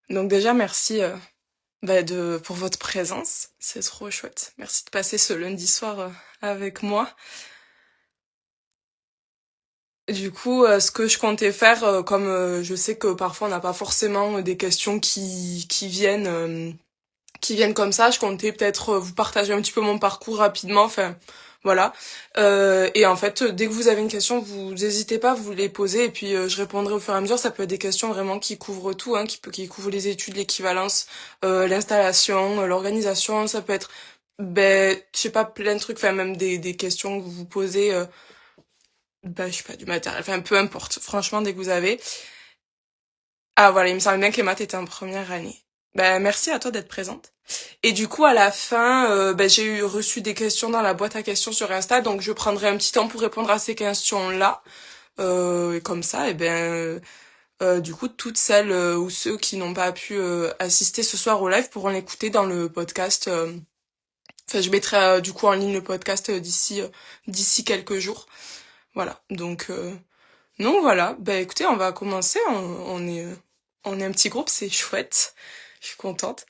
Donc déjà, merci pour votre présence. C'est trop chouette. Merci de passer ce lundi soir avec moi. Du coup, ce que je comptais faire, comme je sais que parfois on n'a pas forcément des questions qui viennent comme ça, je comptais peut-être vous partager un petit peu mon parcours rapidement. Enfin, voilà. Et en fait, dès que vous avez une question, vous n'hésitez pas, vous les posez et puis je répondrai au fur et à mesure. Ça peut être des questions vraiment qui couvrent tout, hein, qui couvrent les études, l'équivalence, l'installation, l'organisation. Ça peut être, je sais pas, plein de trucs. Enfin, même des questions que vous vous posez. Je sais pas, du matériel. Enfin, peu importe. Franchement, dès que vous avez. Ah voilà, il me semble bien que les maths étaient en première année. Merci à toi d'être présente. Et du coup, à la fin, j'ai reçu des questions dans la boîte à questions sur Insta, donc je prendrai un petit temps pour répondre à ces questions-là. Et comme ça, du coup, toutes celles ou ceux qui n'ont pas pu assister ce soir au live pourront l'écouter dans le podcast. Enfin, je mettrai du coup en ligne le podcast d'ici quelques jours. Voilà. Donc voilà. Écoutez, on va commencer. On est un petit groupe, c'est chouette. Je suis contente.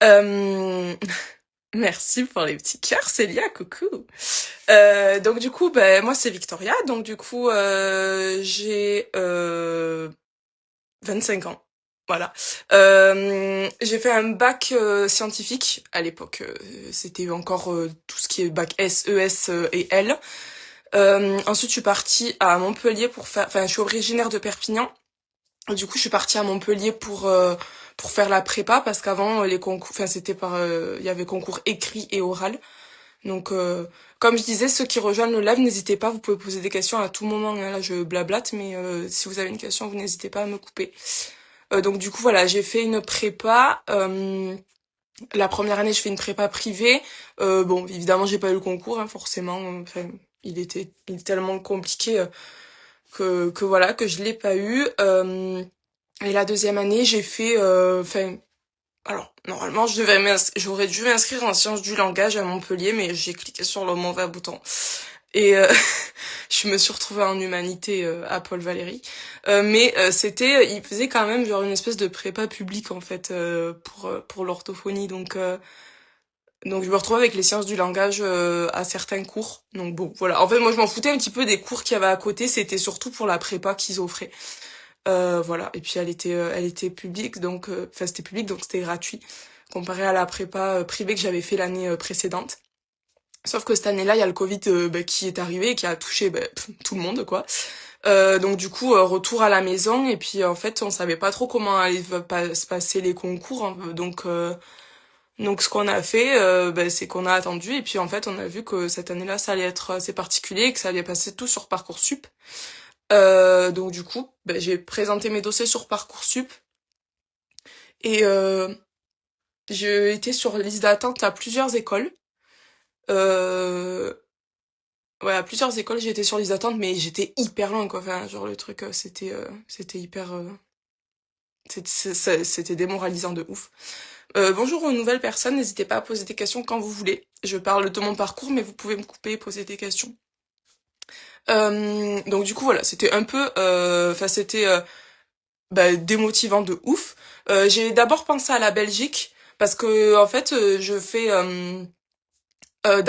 Euh, Merci pour les petits cœurs, Célia, coucou. Donc du coup, moi c'est Victoria, donc du coup j'ai 25 ans. Voilà. J'ai fait un bac scientifique à l'époque. C'était encore tout ce qui est bac S, ES et L. Ensuite, je suis partie à Montpellier enfin, je suis originaire de Perpignan. Du coup, je suis partie à Montpellier pour faire la prépa parce qu'avant les concours, enfin il y avait concours écrit et oral. Donc, comme je disais, ceux qui rejoignent le live, n'hésitez pas, vous pouvez poser des questions à tout moment. Là, je blablate, mais si vous avez une question, vous n'hésitez pas à me couper. Donc, du coup, voilà, j'ai fait une prépa. La première année, je fais une prépa privée. Bon, évidemment, j'ai pas eu le concours, hein, forcément. Enfin, il est tellement compliqué que voilà, que je l'ai pas eu. Et la deuxième année, j'ai fait, alors, normalement, j'aurais dû m'inscrire en sciences du langage à Montpellier, mais j'ai cliqué sur le mauvais bouton. Et je me suis retrouvée en humanité à Paul Valéry. Il faisait quand même genre une espèce de prépa publique en fait pour l'orthophonie. Donc je me retrouvais avec les sciences du langage à certains cours. Donc bon, voilà. En fait, moi je m'en foutais un petit peu des cours qu'il y avait à côté. C'était surtout pour la prépa qu'ils offraient. Voilà. Et puis elle était publique, donc enfin c'était public, donc c'était gratuit comparé à la prépa privée que j'avais fait l'année précédente. Sauf que cette année-là, il y a le Covid qui est arrivé et qui a touché tout le monde, quoi. Donc du coup, retour à la maison et puis en fait, on savait pas trop comment allaient se passer les concours, hein. Donc ce qu'on a fait, c'est qu'on a attendu et puis en fait, on a vu que cette année-là, ça allait être assez particulier et que ça allait passer tout sur Parcoursup. Donc du coup, j'ai présenté mes dossiers sur Parcoursup et j'ai été sur liste d'attente à plusieurs écoles. Euh, ouais, à plusieurs écoles, j'ai été sur liste d'attente, mais j'étais hyper loin, quoi. Enfin, genre le truc, c'était hyper, c'était démoralisant de ouf. Bonjour aux nouvelles personnes, n'hésitez pas à poser des questions quand vous voulez. Je parle de mon parcours, mais vous pouvez me couper et poser des questions. Donc du coup voilà, c'était un peu, enfin c'était démotivant de ouf. J'ai d'abord pensé à la Belgique parce que en fait je fais à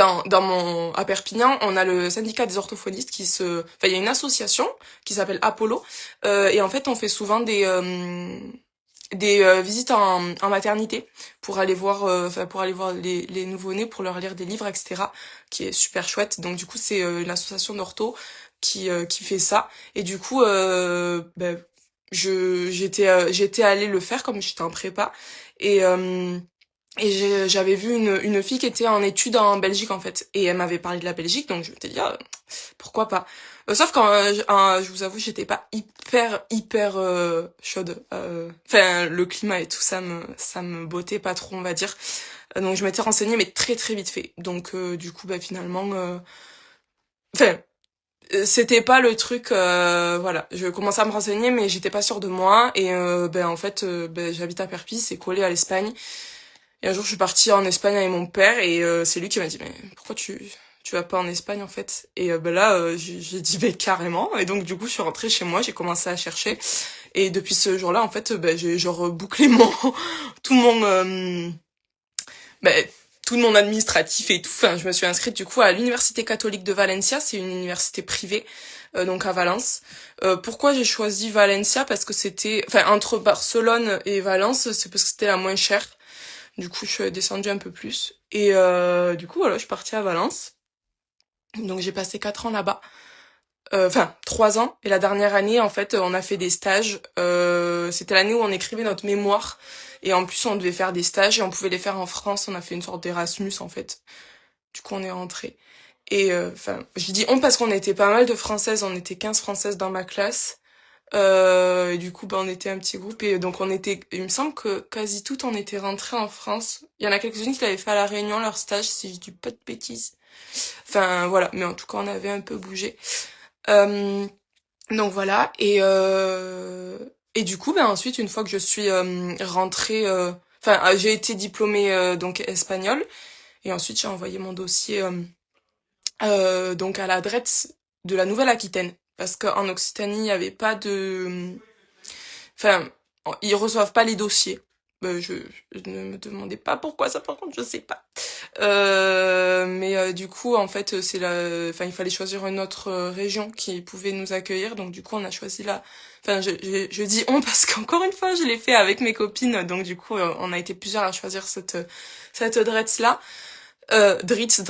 Perpignan, on a le syndicat des orthophonistes enfin il y a une association qui s'appelle Apollo et en fait on fait souvent des visites en maternité pour aller voir les nouveau-nés pour leur lire des livres, etc., qui est super chouette. Donc du coup c'est une association d'ortho qui fait ça et du coup j'étais allée le faire comme j'étais en prépa et j'avais vu une fille qui était en études en Belgique en fait et elle m'avait parlé de la Belgique, donc je m'étais dit ah, pourquoi pas. Sauf quand je vous avoue j'étais pas hyper chaude. Enfin le climat et tout ça me bottait pas trop on va dire. Donc je m'étais renseignée mais très très vite fait. Donc du coup finalement enfin c'était pas le truc voilà, je commençais à me renseigner mais j'étais pas sûre de moi et en fait j'habite à Perpignan, c'est collé à l'Espagne. Et un jour, je suis partie en Espagne avec mon père et c'est lui qui m'a dit, mais pourquoi tu vas pas en Espagne en fait. Et là, j'ai dit carrément. Et donc du coup, je suis rentrée chez moi, j'ai commencé à chercher. Et depuis ce jour-là, en fait, j'ai genre bouclé tout mon, bah, tout mon administratif et tout. Enfin, je me suis inscrite du coup à l'université catholique de Valencia, c'est une université privée, donc à Valence. Pourquoi j'ai choisi Valencia? Parce que c'était, enfin, entre Barcelone et Valence, c'est parce que c'était la moins chère. Du coup, je suis descendue un peu plus. Et du coup, voilà, je suis partie à Valence. Donc j'ai passé 4 ans là-bas. Enfin, 3 ans. Et la dernière année, en fait, on a fait des stages. C'était l'année où on écrivait notre mémoire. Et en plus, on devait faire des stages et on pouvait les faire en France. On a fait une sorte d'Erasmus, en fait. Du coup, on est rentré. Et enfin, je dis on parce qu'on était pas mal de Françaises. On était 15 Françaises dans ma classe. Et du coup, on était un petit groupe. Et donc, il me semble que quasi toutes, on était rentrées en France. Il y en a quelques-unes qui l'avaient fait à La Réunion, leur stage, si je dis pas de bêtises. Enfin, voilà. Mais en tout cas, on avait un peu bougé. Euh, donc voilà, et du coup, ensuite, une fois que je suis rentrée, j'ai été diplômée donc espagnole, et ensuite j'ai envoyé mon dossier donc à la DRETS de la Nouvelle-Aquitaine, parce qu'en Occitanie, il n'y avait pas de, enfin, ils reçoivent pas les dossiers. Je ne me demandais pas pourquoi ça, par contre, je sais pas. Mais du coup, en fait, il fallait choisir une autre région qui pouvait nous accueillir. Donc du coup, on a choisi enfin, je dis on parce qu'encore une fois, je l'ai fait avec mes copines. Donc du coup, on a été plusieurs à choisir cette DRETS là. Dretz,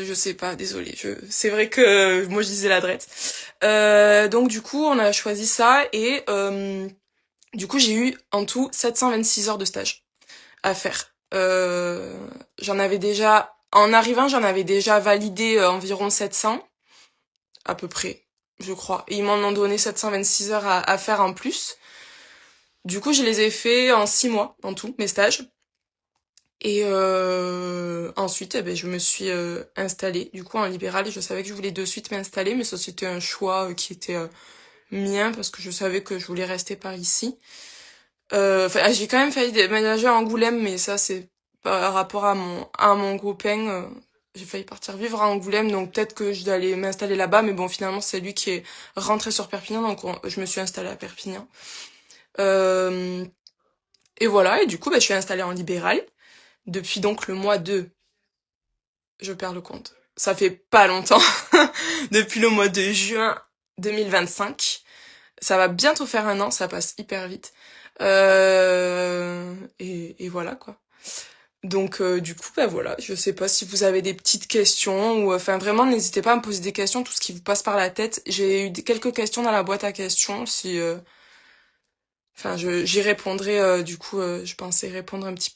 je sais pas, désolée. C'est vrai que moi je disais la DRETS. Donc du coup, on a choisi ça et du coup, j'ai eu en tout 726 heures de stage à faire. En arrivant, j'en avais déjà validé environ 700, à peu près, je crois. Et ils m'en ont donné 726 heures à faire en plus. Du coup, je les ai fait en 6 mois, en tout, mes stages. Et ensuite, je me suis installée, du coup, en libéral. Je savais que je voulais de suite m'installer, mais ça, c'était un choix qui était mien, parce que je savais que je voulais rester par ici. J'ai quand même failli déménager à Angoulême, mais ça c'est par rapport à mon copain. J'ai failli partir vivre à Angoulême, donc peut-être que je dois aller m'installer là-bas, mais bon, finalement c'est lui qui est rentré sur Perpignan, donc je me suis installée à Perpignan. Euh, et voilà, et du coup, je suis installée en libéral depuis donc le mois de, je perds le compte. Ça fait pas longtemps, depuis le mois de juin 2025. Ça va bientôt faire 1 an, ça passe hyper vite. Et voilà quoi. Donc du coup, voilà, je sais pas si vous avez des petites questions ou enfin vraiment n'hésitez pas à me poser des questions, tout ce qui vous passe par la tête. J'ai eu quelques questions dans la boîte à questions si j'y répondrai du coup je pensais répondre un petit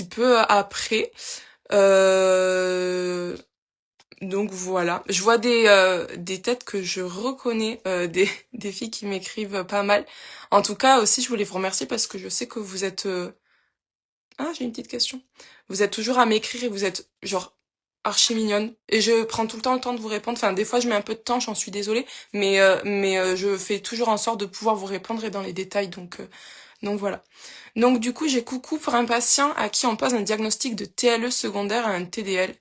peu après. Euh, Donc voilà, je vois des têtes que je reconnais, des filles qui m'écrivent pas mal. En tout cas aussi, je voulais vous remercier parce que je sais que vous êtes... Ah, j'ai une petite question. Vous êtes toujours à m'écrire et vous êtes genre archi mignonne. Et je prends tout le temps de vous répondre. Enfin, des fois, je mets un peu de temps, j'en suis désolée. Mais je fais toujours en sorte de pouvoir vous répondre et dans les détails. Donc voilà. Donc du coup, j'ai coucou pour un patient à qui on pose un diagnostic de TLE secondaire à un TDL.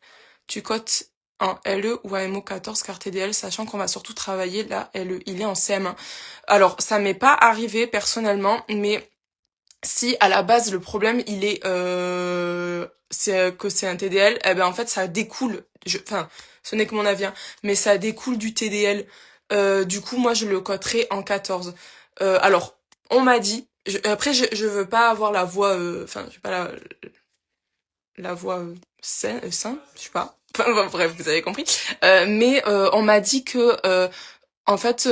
Tu cotes en LE ou à MO14 car TDL, sachant qu'on va surtout travailler la LE. Il est en CM1. Alors, ça m'est pas arrivé personnellement, mais si à la base le problème il est que c'est un TDL, eh ben en fait ça découle. Enfin, ce n'est que mon avis, hein, mais ça découle du TDL. Du coup, moi je le coterai en 14. Alors, on m'a dit. Après, je veux pas avoir la voix. Enfin, j'ai pas la voix sain, je sais pas. Enfin, bref, vous avez compris. Mais on m'a dit que en fait,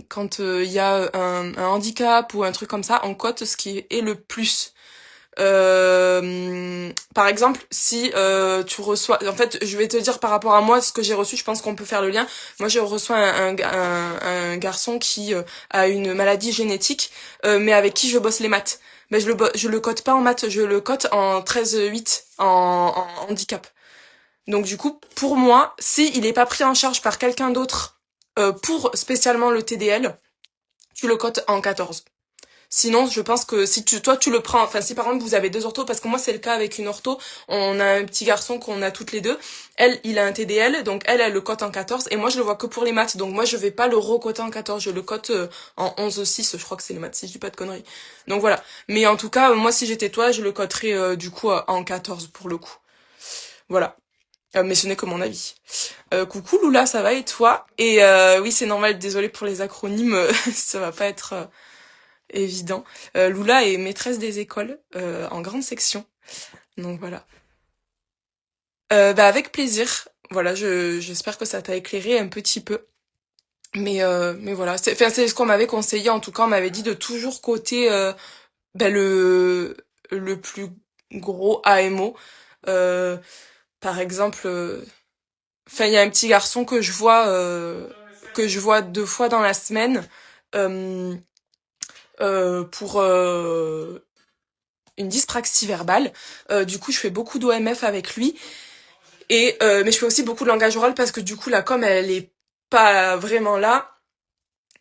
quand il y a un handicap ou un truc comme ça, on cote ce qui est le plus. Par exemple, si tu reçois... En fait, je vais te dire par rapport à moi ce que j'ai reçu, je pense qu'on peut faire le lien. Moi, je reçois un garçon qui a une maladie génétique, mais avec qui je bosse les maths. Ben, je le cote pas en maths, je le cote en 13,8 en handicap. Donc du coup, pour moi, si il est pas pris en charge par quelqu'un d'autre pour spécialement le TDL, tu le cotes en 14. Sinon, je pense que si toi tu le prends, enfin si par exemple vous avez deux orthos, parce que moi c'est le cas avec une ortho, on a un petit garçon qu'on a toutes les deux. Elle, il a un TDL, donc elle le cote en 14, et moi je le vois que pour les maths, donc moi je vais pas le recoter en 14, je le cote en 11,6, je crois que c'est les maths, si je dis pas de conneries. Donc voilà. Mais en tout cas, moi si j'étais toi, je le coterais du coup en 14 pour le coup. Voilà. Mais ce n'est que mon avis. Coucou Lula, ça va et toi? Et oui, c'est normal, désolé pour les acronymes, ça va pas être évident. Lula est maîtresse des écoles en grande section. Donc voilà. Bah avec plaisir. Voilà, j'espère que ça t'a éclairé un petit peu. Mais voilà, enfin, c'est ce qu'on m'avait conseillé. En tout cas, on m'avait dit de toujours coter bah, le plus gros AMO. Euh, Par exemple, enfin, il y a un petit garçon que je vois 2 fois dans la semaine euh, pour une dyspraxie verbale. Du coup, je fais beaucoup d'OMF avec lui. Et mais je fais aussi beaucoup de langage oral parce que du coup, la com, elle est pas vraiment là.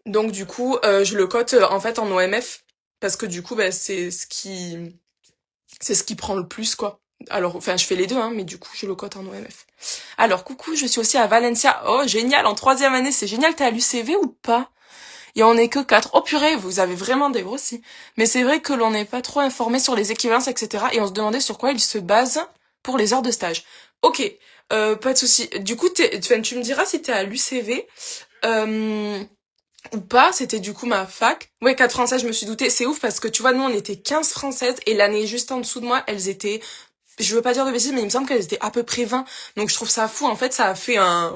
Donc du coup, je le cote en fait en OMF parce que du coup, bah, c'est ce qui prend le plus quoi. Alors, enfin, je fais les deux, hein, mais du coup, je le cote en OMF. Alors, coucou, je suis aussi à Valencia. Oh, génial, en troisième année, c'est génial. T'es à l'UCV ou pas? Et on est que 4. Oh purée, vous avez vraiment dégrossi. Mais c'est vrai que l'on n'est pas trop informé sur les équivalences, etc. Et on se demandait sur quoi ils se basent pour les heures de stage. Ok, pas de souci. Du coup, tu me diras si t'es à l'UCV. Euh, ou pas, c'était du coup ma fac. Ouais, 4 françaises, je me suis doutée. C'est ouf parce que tu vois, nous on était 15 françaises et l'année juste en dessous de moi, elles étaient, je veux pas dire de bêtises, mais il me semble qu'elles étaient à peu près 20. Donc je trouve ça fou, en fait, ça a fait un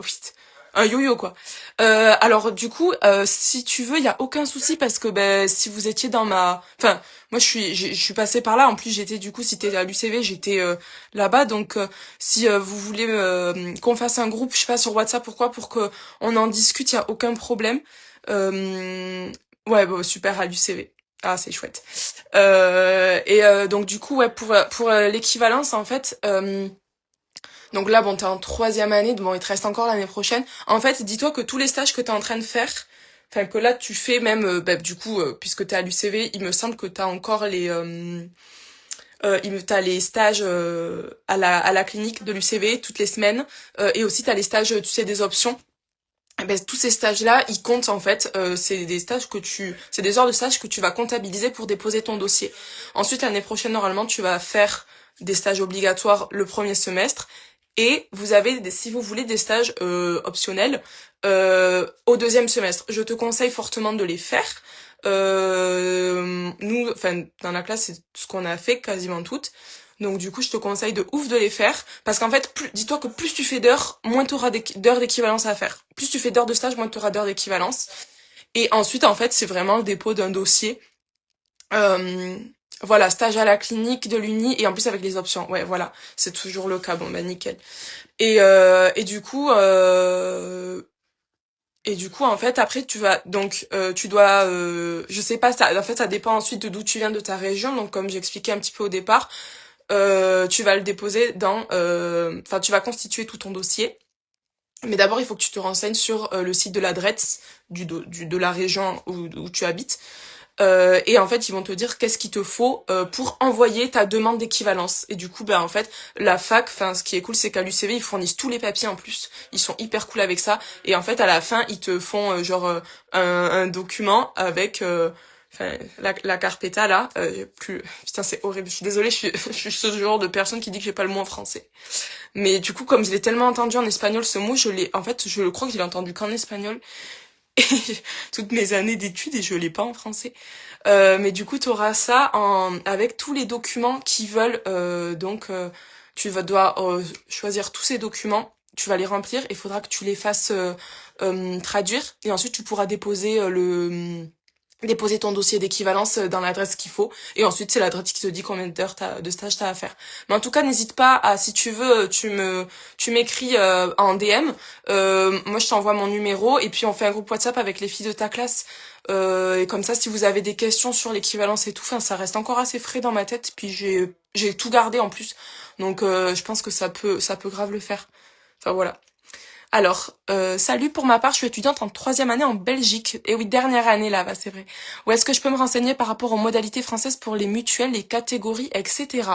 yo-yo quoi. Alors du coup, si tu veux, il y a aucun souci parce que ben si vous étiez dans ma, enfin moi je suis passée par là. En plus j'étais du coup si t'es à l'UCV, j'étais là-bas. Donc si vous voulez qu'on fasse un groupe, je sais pas sur WhatsApp pourquoi pour que on en discute, il y a aucun problème. Ouais, bon, super à l'UCV. Ah, c'est chouette. Donc du coup, ouais, pour l'équivalence, en fait, donc là, bon, t'es en troisième année, bon, il te reste encore l'année prochaine. En fait, dis-toi que tous les stages que t'es en train de faire, enfin que là tu fais même, bah, du coup, puisque t'es à l'UCV, il me semble que t'as encore t'as les stages à la clinique de l'UCV toutes les semaines, et aussi t'as les stages, tu sais, des options. Eh ben, tous ces stages-là, ils comptent en fait. C'est des heures de stage que tu vas comptabiliser pour déposer ton dossier. Ensuite, l'année prochaine, normalement, tu vas faire des stages obligatoires le premier semestre. Et vous avez, si vous voulez, des stages optionnels au deuxième semestre. Je te conseille fortement de les faire. Nous, enfin, dans la classe, c'est ce qu'on a fait quasiment toutes. Donc du coup, je te conseille de ouf de les faire. Parce qu'en fait, dis-toi que plus tu fais d'heures, moins tu auras d'heures d'équivalence à faire. Plus tu fais d'heures de stage, moins tu auras d'heures d'équivalence. Et ensuite, en fait, c'est vraiment le dépôt d'un dossier. Euh, voilà, stage à la clinique de l'Uni et en plus avec les options. Ouais, voilà, c'est toujours le cas. Bon, bah nickel. Et du coup, en fait, après, tu dois, je sais pas, ça, en fait, ça dépend ensuite de d'où tu viens de ta région. Donc, comme j'expliquais un petit peu au départ, tu vas le déposer enfin, tu vas constituer tout ton dossier. Mais d'abord, il faut que tu te renseignes sur le site de l'adresse de la région où tu habites. Et en fait, ils vont te dire qu'est-ce qu'il te faut pour envoyer ta demande d'équivalence. Et du coup, ben en fait, la fac, enfin, ce qui est cool, c'est qu'à l'UCV, ils fournissent tous les papiers en plus. Ils sont hyper cool avec ça. Et en fait, à la fin, ils te font un document avec enfin la carpeta là. Putain, c'est horrible. Je suis désolée, je suis ce genre de personne qui dit que j'ai pas le mot en français. Mais du coup, comme je l'ai tellement entendu en espagnol, ce mot, en fait, je crois que je l'ai entendu qu'en espagnol. Et toutes mes années d'études et je l'ai pas en français. Mais du coup, tu auras ça avec tous les documents qui veulent. Dois choisir tous ces documents. Tu vas les remplir. Il faudra que tu les fasses traduire. Et ensuite, tu pourras déposer ton dossier d'équivalence dans l'adresse qu'il faut. Et ensuite, c'est l'adresse qui te dit combien d'heures de stage t'as à faire. Mais en tout cas, n'hésite pas à, si tu veux, tu m'écris en DM. Moi, je t'envoie mon numéro et puis on fait un groupe WhatsApp avec les filles de ta classe. Et comme ça, si vous avez des questions sur l'équivalence et tout, enfin, ça reste encore assez frais dans ma tête. Puis j'ai tout gardé en plus. Donc, je pense que ça peut grave le faire. Enfin, voilà. Alors, salut, pour ma part, je suis étudiante en troisième année en Belgique. Et oui, dernière année là-bas, c'est vrai. Où est-ce que je peux me renseigner par rapport aux modalités françaises pour les mutuelles, les catégories, etc.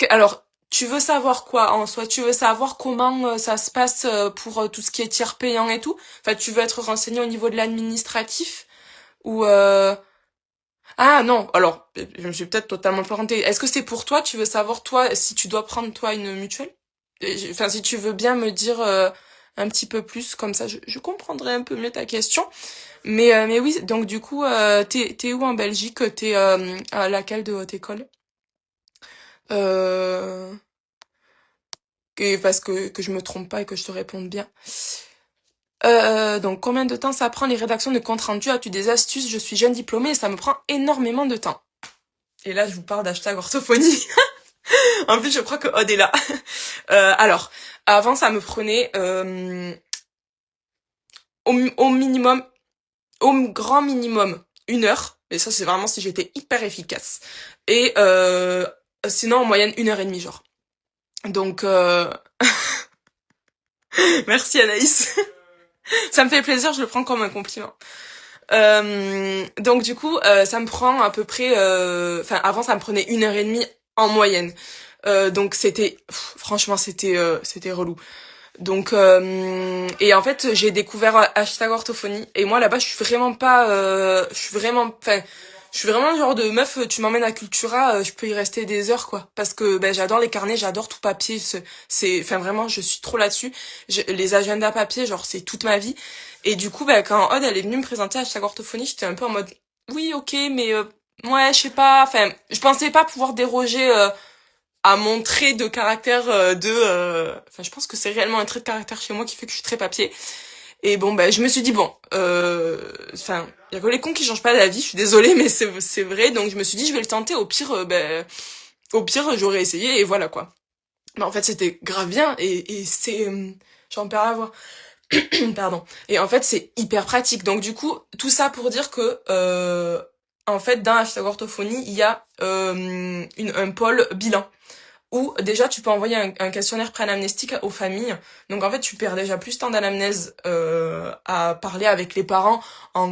Alors, tu veux savoir quoi en soi? Tu veux savoir comment ça se passe pour tout ce qui est tiers payant et tout? Enfin, tu veux être renseigné au niveau de l'administratif? Ou Ah non, alors, je me suis peut-être totalement plantée. Est-ce que c'est pour toi? Tu veux savoir, toi, si tu dois prendre, toi, une mutuelle? Enfin, si tu veux bien me dire un petit peu plus, comme ça, je comprendrai un peu mieux ta question. Mais oui, donc du coup, t'es où en Belgique? T'es à laquelle de haute école? Euh, parce que je me trompe pas et que je te réponde bien. Donc, combien de temps ça prend les rédactions de compte rendu? As-tu des astuces? Je suis jeune diplômée et ça me prend énormément de temps. Et là, je vous parle d'hashtag orthophonie. En plus, je crois que Odd est là. Alors, avant, ça me prenait au minimum, au grand minimum, 1 heure. Et ça, c'est vraiment si j'étais hyper efficace. Et sinon, en moyenne, 1 heure et demie, genre. Donc, merci Anaïs. Ça me fait plaisir, je le prends comme un compliment. Donc du coup, ça me prend à peu près... Enfin, avant, ça me prenait 1 heure et demie en moyenne. Donc franchement, c'était relou. Donc et en fait, j'ai découvert hashtag orthophonie. Et moi là-bas, je suis vraiment pas... je suis vraiment le genre de meuf, tu m'emmènes à Cultura, je peux y rester des heures, quoi. Parce que ben, j'adore les carnets, j'adore tout papier. Enfin vraiment, je suis trop là-dessus. Les agendas papier, genre, c'est toute ma vie. Et du coup, ben, quand Aude, elle est venue me présenter hashtag orthophonie, j'étais un peu en mode, oui, ok, mais ouais, je sais pas. Enfin, je pensais pas pouvoir déroger à mon trait de caractère Enfin, je pense que c'est réellement un trait de caractère chez moi qui fait que je suis très papier. Et bon, ben, je me suis dit, bon, enfin, il y a que les cons qui changent pas d'avis, je suis désolée, mais c'est vrai. Donc, je me suis dit, je vais le tenter. Au pire, j'aurais essayé, et voilà, quoi. Mais en fait, c'était grave bien, et c'est... j'en perds la voix. Pardon. Et en fait, c'est hyper pratique. Donc, du coup, tout ça pour dire que... en fait, dans hashtag orthophonie, il y a un pôle bilan où déjà tu peux envoyer un questionnaire préanamnestique aux familles. Donc en fait tu perds déjà plus de temps d'anamnèse à parler avec les parents en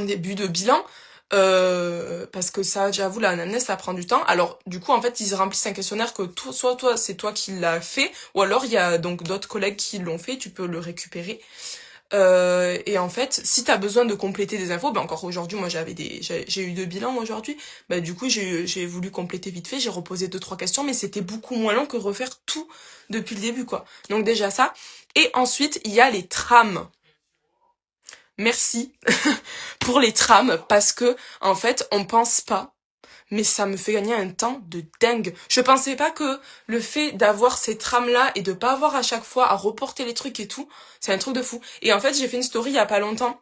début de bilan. Parce que ça, j'avoue, l'anamnèse, ça prend du temps. Alors, du coup, en fait, ils remplissent un questionnaire que soit toi, c'est toi qui l'as fait, ou alors il y a donc d'autres collègues qui l'ont fait, tu peux le récupérer. Et en fait, si t'as besoin de compléter des infos, ben encore aujourd'hui, moi j'ai eu 2 bilans aujourd'hui. Ben du coup, j'ai voulu compléter vite fait, j'ai reposé 2 3 questions, mais c'était beaucoup moins long que refaire tout depuis le début, quoi. Donc déjà ça. Et ensuite, il y a les trams. Merci pour les trams parce que en fait, on pense pas, mais ça me fait gagner un temps de dingue. Je pensais pas que le fait d'avoir ces trames-là et de pas avoir à chaque fois à reporter les trucs et tout, c'est un truc de fou. Et en fait, j'ai fait une story il y a pas longtemps,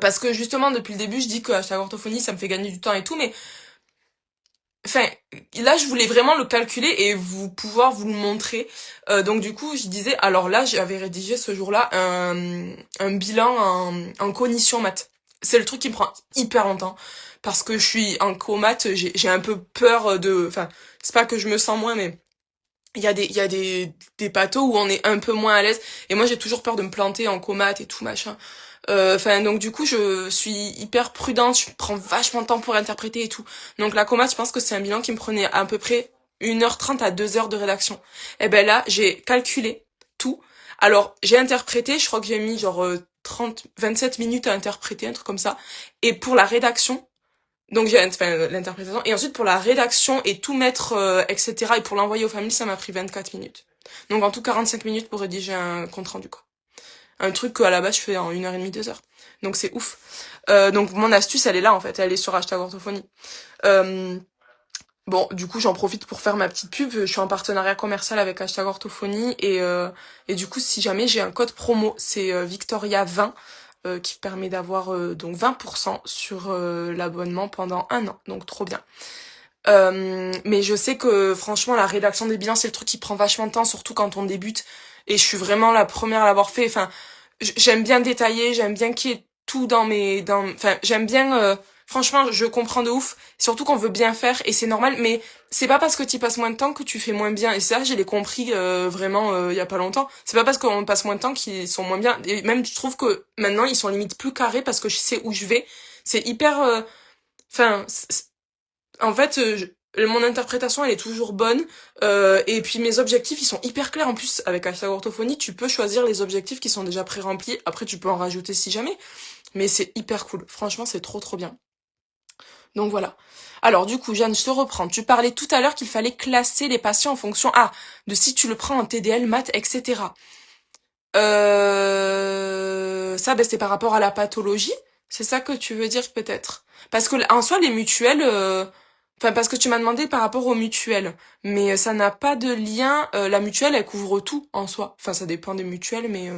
parce que justement, depuis le début, je dis que hashtag orthophonie, ça me fait gagner du temps et tout, mais enfin, là, je voulais vraiment le calculer et pouvoir vous le montrer. Donc du coup, je disais, alors là, j'avais rédigé ce jour-là un bilan en cognition maths. C'est le truc qui me prend hyper longtemps parce que je suis en co-maths, j'ai un peu peur de... Enfin, c'est pas que je me sens moins, mais il y a des pathos où on est un peu moins à l'aise. Et moi, j'ai toujours peur de me planter en co-maths et tout, machin. Enfin, donc du coup, je suis hyper prudente, je prends vachement de temps pour interpréter et tout. Donc la comate, je pense que c'est un bilan qui me prenait à peu près 1 h 30 à 2 heures de rédaction. Et ben là, j'ai calculé tout. Alors, j'ai interprété, je crois que j'ai mis genre 27 minutes à interpréter, un truc comme ça. Et pour la rédaction, donc j'ai enfin, l'interprétation, et ensuite pour la rédaction et tout mettre, etc. et pour l'envoyer aux familles, ça m'a pris 24 minutes. Donc en tout 45 minutes pour rédiger un compte rendu, quoi. Un truc qu'à la base je fais en 1 h 30, 2 heures. Donc c'est ouf. Donc mon astuce elle est là en fait, elle est sur hashtag orthophonie. Euh, bon du coup j'en profite pour faire ma petite pub, je suis en partenariat commercial avec hashtag orthophonie et du coup si jamais j'ai un code promo, c'est Victoria 20 qui permet d'avoir donc 20% sur l'abonnement pendant 1 an, donc trop bien. Mais je sais que franchement la rédaction des bilans c'est le truc qui prend vachement de temps, surtout quand on débute. Et je suis vraiment la première à l'avoir fait. Enfin, j'aime bien détailler, j'aime bien qu'il y ait tout enfin, j'aime bien Franchement, je comprends de ouf. Surtout qu'on veut bien faire et c'est normal. Mais c'est pas parce que tu passes moins de temps que tu fais moins bien. Et ça, je l'ai compris vraiment il y a pas longtemps. C'est pas parce qu'on passe moins de temps qu'ils sont moins bien. Et même, je trouve que maintenant, ils sont limite plus carrés parce que je sais où je vais. C'est hyper... Enfin, en fait, mon interprétation, elle est toujours bonne. Et puis mes objectifs, ils sont hyper clairs. En plus, avec Hashtag Orthophonie, tu peux choisir les objectifs qui sont déjà pré-remplis. Après, tu peux en rajouter si jamais. Mais c'est hyper cool. Franchement, c'est trop trop bien. Donc voilà. Alors du coup, Jeanne, je te reprends. Tu parlais tout à l'heure qu'il fallait classer les patients en fonction de si tu le prends en TDL, maths, etc. Ça, ben, c'est par rapport à la pathologie. C'est ça que tu veux dire peut-être. Parce que en soi, les mutuelles, enfin parce que tu m'as demandé par rapport aux mutuelles, mais ça n'a pas de lien. La mutuelle, elle couvre tout en soi. Enfin, ça dépend des mutuelles, mais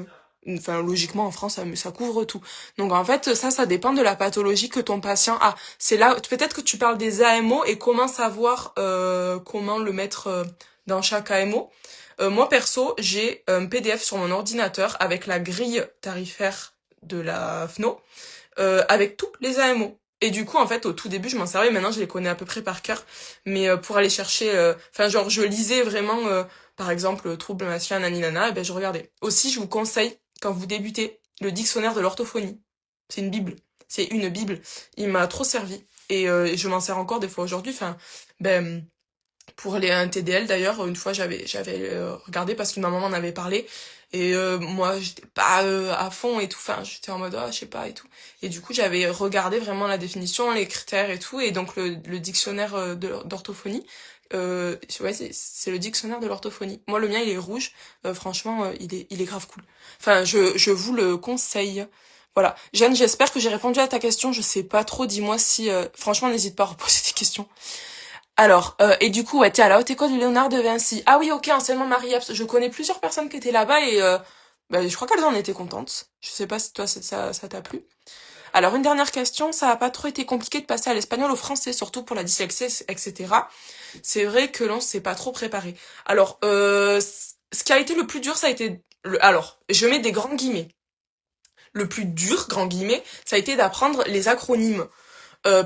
enfin logiquement en France, ça couvre tout. Donc en fait, ça dépend de la pathologie que ton patient a. C'est là, peut-être que tu parles des AMO et comment savoir comment le mettre dans chaque AMO. Moi perso, j'ai un PDF sur mon ordinateur avec la grille tarifaire de la FNO, avec tous les AMO. Et du coup, en fait, au tout début, je m'en servais. Maintenant, je les connais à peu près par cœur. Mais pour aller chercher, enfin, genre, je lisais vraiment, par exemple, trouble machin, naninana, et ben, je regardais. Aussi, je vous conseille, quand vous débutez, le dictionnaire de l'orthophonie. C'est une bible. C'est une bible. Il m'a trop servi. Et je m'en sers encore des fois aujourd'hui. Enfin, ben, pour les un TDL d'ailleurs, une fois j'avais regardé parce que ma maman en avait parlé et moi j'étais pas à fond et tout, enfin j'étais en mode ah je sais pas et tout. Et du coup j'avais regardé vraiment la définition, les critères et tout et donc le dictionnaire d'orthophonie ouais c'est le dictionnaire de l'orthophonie. Moi le mien il est rouge, franchement il est grave cool. Enfin je vous le conseille. Voilà. Jeanne, j'espère que j'ai répondu à ta question. Je sais pas trop, dis-moi si franchement n'hésite pas à reposer tes questions. Alors, et du coup, ouais, t'es à la Haute École de Léonard de Vinci. Ah oui, ok, enseignement Marie-Abs. Je connais plusieurs personnes qui étaient là-bas et je crois qu'elles en étaient contentes. Je sais pas si toi, ça t'a plu. Alors, une dernière question. Ça a pas trop été compliqué de passer à l'espagnol au français, surtout pour la dyslexie, etc. C'est vrai que l'on s'est pas trop préparé. Alors, ce qui a été le plus dur, ça a été... Alors, je mets des grands guillemets. Le plus dur, grand guillemets, ça a été d'apprendre les acronymes.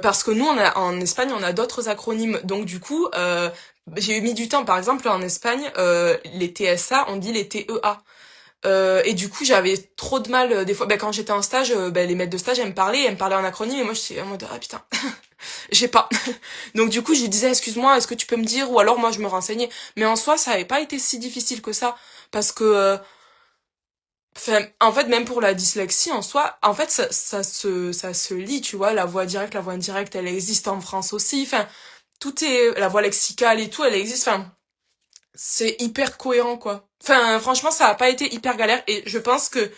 Parce que nous, en Espagne, on a d'autres acronymes. Donc du coup, j'ai mis du temps. Par exemple, en Espagne, les TSA, on dit les TEA. Et du coup, j'avais trop de mal des fois. Ben, quand j'étais en stage, les maîtres de stage, elles me parlaient en acronyme, et moi, j'étais en mode ah putain, j'ai pas. Donc du coup, je lui disais excuse-moi, est-ce que tu peux me dire? Ou alors moi, je me renseignais. Mais en soi, ça avait pas été si difficile que ça, parce que enfin, en fait, même pour la dyslexie en soi, en fait, ça se lit, tu vois, la voix directe, la voix indirecte, elle existe en France aussi. Enfin, tout est, la voix lexicale et tout, elle existe. Enfin, c'est hyper cohérent, quoi. Enfin, franchement, ça a pas été hyper galère et je pense que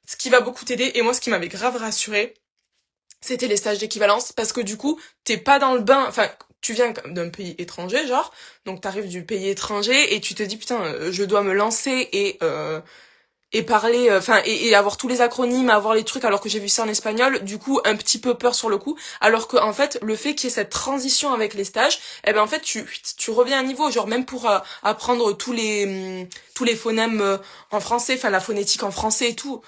ce qui va beaucoup t'aider, et moi, ce qui m'avait grave rassuré, c'était les stages d'équivalence parce que du coup, t'es pas dans le bain, enfin, tu viens d'un pays étranger, genre, donc t'arrives du pays étranger et tu te dis, putain, je dois me lancer et parler enfin et avoir tous les acronymes avoir les trucs alors que j'ai vu ça en espagnol du coup un petit peu peur sur le coup alors que en fait le fait qu'il y ait cette transition avec les stages eh ben en fait tu reviens à niveau genre même pour apprendre tous les phonèmes en français enfin la phonétique en français et tout